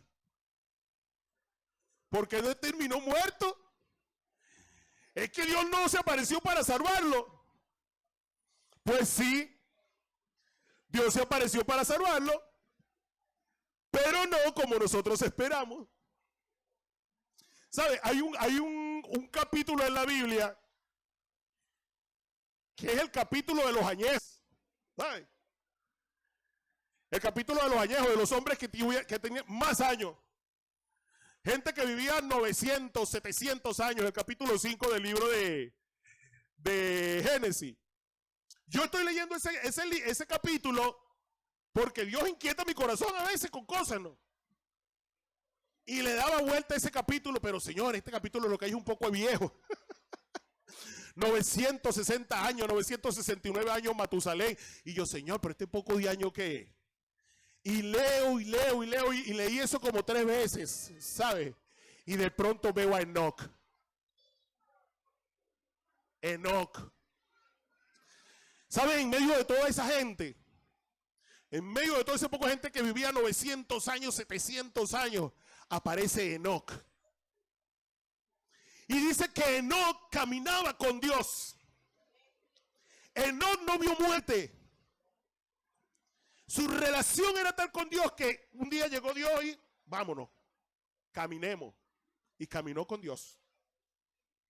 S1: ¿Por qué no terminó muerto? Es que Dios no se apareció para salvarlo. Pues sí, Dios se apareció para salvarlo, pero no como nosotros esperamos. ¿Sabe? Hay un capítulo en la Biblia que es el capítulo de los añejos. ¿Sabe? El capítulo de los añejos, de los hombres que tenían más años. Gente que vivía 900, 700 años, el capítulo 5 del libro de Génesis. Yo estoy leyendo ese capítulo porque Dios inquieta mi corazón a veces con cosas, ¿no? Y le daba vuelta a ese capítulo, pero Señor, este capítulo lo que hay es un poco viejo. 960 años, 969 años Matusalén. Y yo, Señor, pero este poco de año ¿qué? Y leo y leí eso como 3 veces, ¿sabe? Y de pronto veo a Enoc. ¿Sabe? En medio de toda esa gente, en medio de toda esa poca gente que vivía 900 años, 700 años, aparece Enoc. Y dice que Enoc caminaba con Dios. Enoc no vio muerte. Su relación era tal con Dios que un día llegó Dios y vámonos, caminemos. Y caminó con Dios.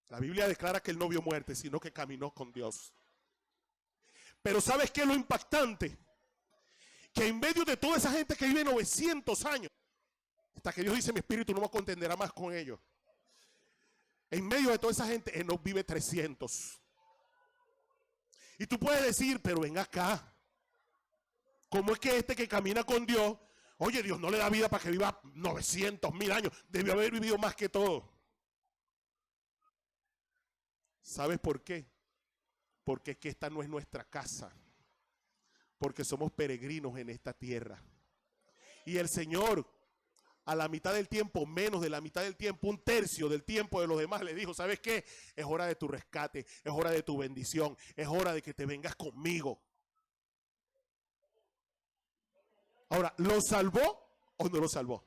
S1: La Biblia declara que él no vio muerte, sino que caminó con Dios. Pero ¿sabes qué es lo impactante? Que en medio de toda esa gente que vive 900 años, hasta que Dios dice, mi espíritu no me contenderá más con ellos. En medio de toda esa gente, Enoc vive 300. Y tú puedes decir, pero ven acá. ¿Cómo es que este que camina con Dios, oye, Dios no le da vida para que viva 900, 1000 años? Debió haber vivido más que todo. ¿Sabes por qué? Porque es que esta no es nuestra casa. Porque somos peregrinos en esta tierra. Y el Señor, a la mitad del tiempo, menos de la mitad del tiempo, 1/3 del tiempo de los demás, le dijo, ¿sabes qué? Es hora de tu rescate, es hora de tu bendición, es hora de que te vengas conmigo. Ahora, ¿lo salvó o no lo salvó?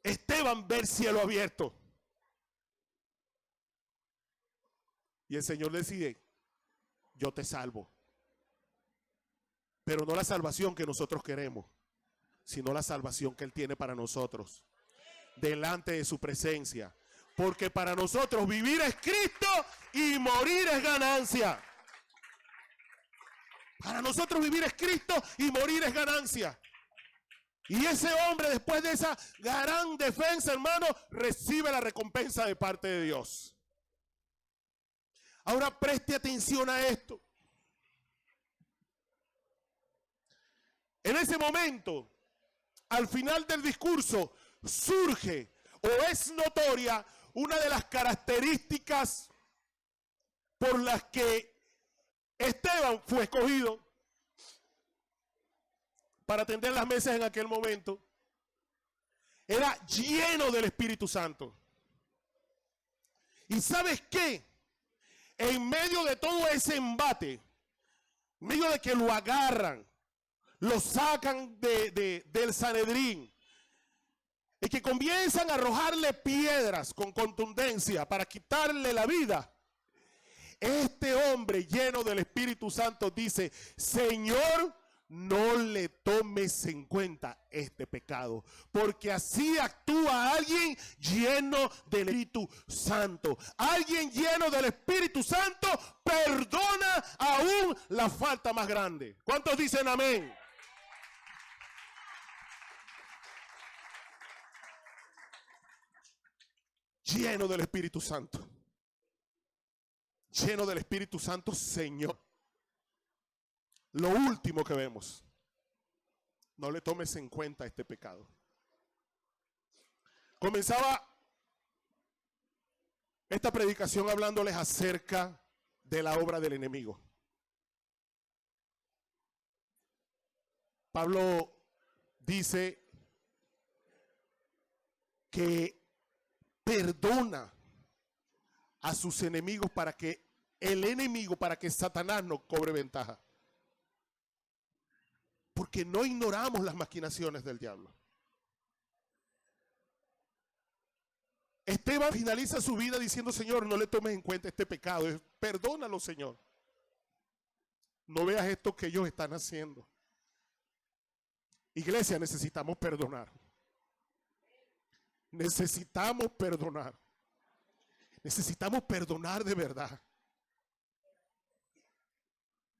S1: Esteban ve el cielo abierto. Y el Señor decide, yo te salvo. Pero no la salvación que nosotros queremos, sino la salvación que Él tiene para nosotros. Delante de su presencia. Porque para nosotros vivir es Cristo y morir es ganancia. Para nosotros vivir es Cristo y morir es ganancia. Y ese hombre, después de esa gran defensa, hermano, recibe la recompensa de parte de Dios. Ahora preste atención a esto. En ese momento, al final del discurso, surge o es notoria una de las características por las que Esteban fue escogido para atender las mesas en aquel momento. Era lleno del Espíritu Santo. ¿Y sabes qué? En medio de todo ese embate, en medio de que lo agarran, lo sacan del Sanedrín, y que comienzan a arrojarle piedras con contundencia para quitarle la vida, este hombre lleno del Espíritu Santo dice, Señor, no le tomes en cuenta este pecado, porque así actúa alguien lleno del Espíritu Santo. Alguien lleno del Espíritu Santo perdona aún la falta más grande. ¿Cuántos dicen amén? Lleno del Espíritu Santo. Lleno del Espíritu Santo, Señor. Lo último que vemos, no le tomes en cuenta este pecado. Comenzaba esta predicación hablándoles acerca de la obra del enemigo. Pablo dice que perdona a sus enemigos para que el enemigo, para que Satanás no cobre ventaja. Porque no ignoramos las maquinaciones del diablo. Esteban finaliza su vida diciendo: Señor, no le tomes en cuenta este pecado. Perdónalo, Señor. No veas esto que ellos están haciendo. Iglesia, necesitamos perdonar. Necesitamos perdonar. Necesitamos perdonar de verdad.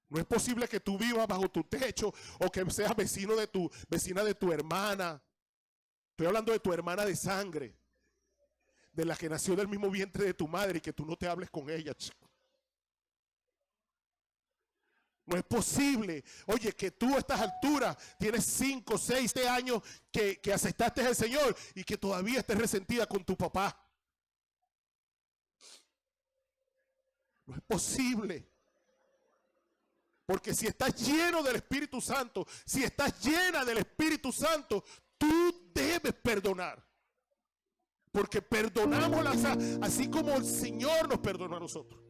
S1: No es posible que tú vivas bajo tu techo o que seas vecina de tu hermana. Estoy hablando de tu hermana de sangre, de la que nació del mismo vientre de tu madre, y que tú no te hables con ella, chico. No es posible, oye, que tú a estas alturas tienes 5, 6, 7 años que aceptaste al Señor y que todavía estés resentida con tu papá. No es posible. Porque si estás lleno del Espíritu Santo, si estás llena del Espíritu Santo, tú debes perdonar. Porque perdonamos así como el Señor nos perdonó a nosotros.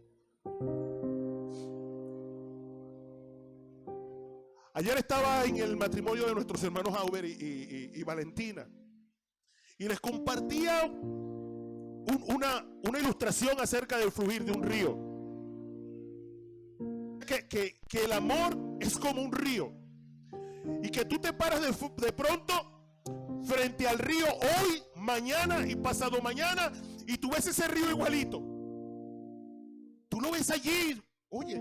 S1: Ayer estaba en el matrimonio de nuestros hermanos Auber y Valentina, y les compartía una ilustración acerca del fluir de un río. Que el amor es como un río, y que tú te paras de pronto frente al río hoy, mañana y pasado mañana, y tú ves ese río igualito. Tú lo ves allí, oye,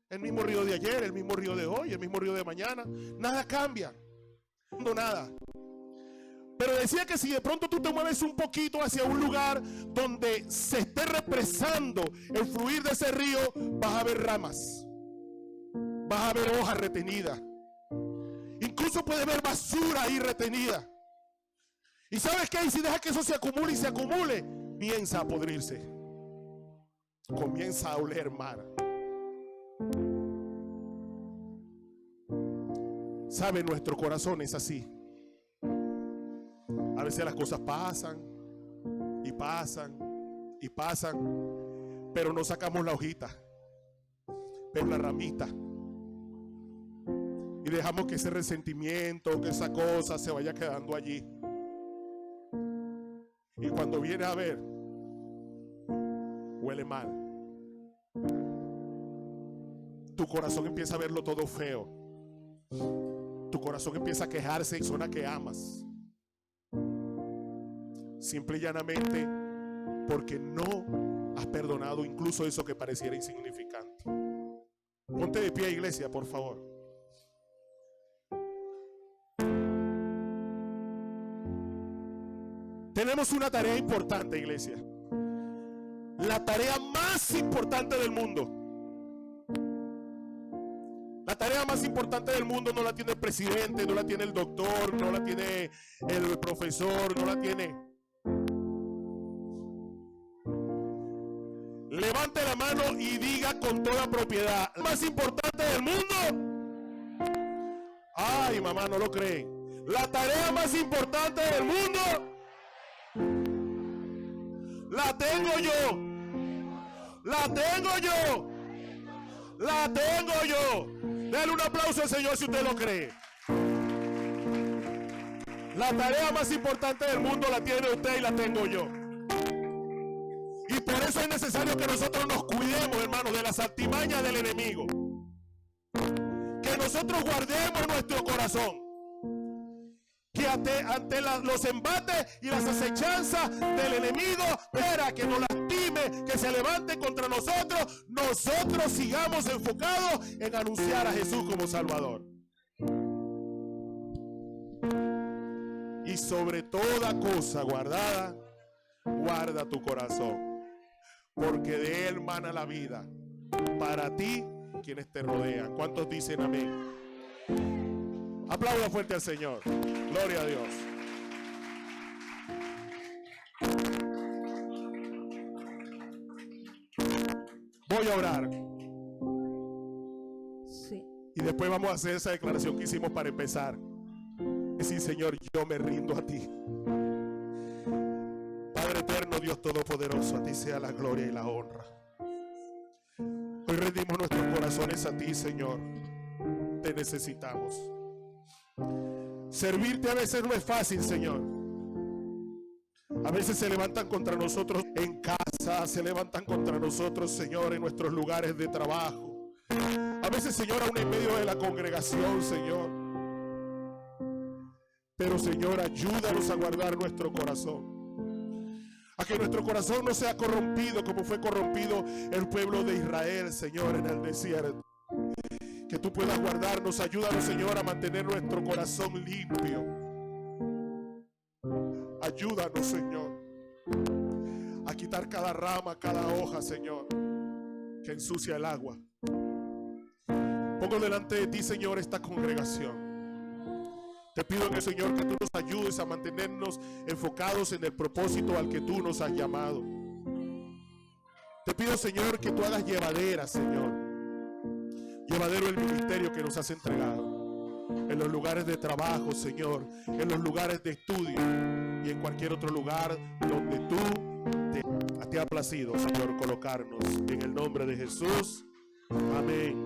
S1: el mismo río de ayer, el mismo río de hoy, el mismo río de mañana. Nada cambia, no nada. Pero decía que si de pronto tú te mueves un poquito hacia un lugar donde se esté represando el fluir de ese río, vas a ver ramas, vas a ver hojas retenidas, incluso puedes ver basura ahí retenida. ¿Y sabes qué? Y si dejas que eso se acumule y se acumule, comienza a podrirse, comienza a oler mal. ¿Sabe? Nuestro corazón es así. A veces las cosas pasan y pasan y pasan, pero no sacamos la hojita, pero la ramita, y dejamos que ese resentimiento, que esa cosa se vaya quedando allí. Y cuando viene a ver, huele mal. Tu corazón empieza a verlo todo feo. Tu corazón empieza a quejarse en zona que amas. Simple y llanamente porque no has perdonado incluso eso que pareciera insignificante. Ponte de pie, iglesia, por favor. Tenemos una tarea importante, iglesia. La tarea más importante del mundo. La tarea más importante del mundo no la tiene el presidente, no la tiene el doctor, no la tiene el profesor, no la tiene. Levante la mano y diga con toda propiedad: la más importante del mundo. Ay, mamá, no lo creen. La tarea más importante del mundo la tengo yo. La tengo yo. La tengo yo. Denle un aplauso al Señor si usted lo cree. La tarea más importante del mundo la tiene usted y la tengo yo. Y por eso es necesario que nosotros nos cuidemos, hermanos, de las artimañas del enemigo. Que nosotros guardemos nuestro corazón. Que ante los embates y las acechanzas del enemigo, para que nos lastime, que se levante contra nosotros, nosotros sigamos enfocados en anunciar a Jesús como Salvador. Y sobre toda cosa guardada, guarda tu corazón, porque de él mana la vida para ti, quienes te rodean. ¿Cuántos dicen amén? Aplauda fuerte al Señor. Gloria a Dios. Voy a orar.
S7: Sí.
S1: Y después vamos a hacer esa declaración que hicimos para empezar. Decir, Señor, yo me rindo a ti. Padre eterno, Dios todopoderoso, a ti sea la gloria y la honra. Hoy rendimos nuestros corazones a ti, Señor. Te necesitamos. Servirte a veces no es fácil, Señor. A veces se levantan contra nosotros en casa, se levantan contra nosotros, Señor, en nuestros lugares de trabajo. A veces, Señor, aún en medio de la congregación, Señor. Pero, Señor, ayúdanos a guardar nuestro corazón. A que nuestro corazón no sea corrompido como fue corrompido el pueblo de Israel, Señor, en el desierto. Que tú puedas guardarnos, ayúdanos, Señor, a mantener nuestro corazón limpio. Ayúdanos, Señor, a quitar cada rama, cada hoja, Señor, que ensucia el agua. Pongo delante de ti, Señor, esta congregación. Te pido, Señor, que tú nos ayudes a mantenernos enfocados en el propósito al que tú nos has llamado. Te pido, Señor, que tú hagas llevadera, Señor. Llevadero el ministerio que nos has entregado. En los lugares de trabajo, Señor. En los lugares de estudio. Y en cualquier otro lugar donde tú te ha placido, Señor, colocarnos. En el nombre de Jesús. Amén.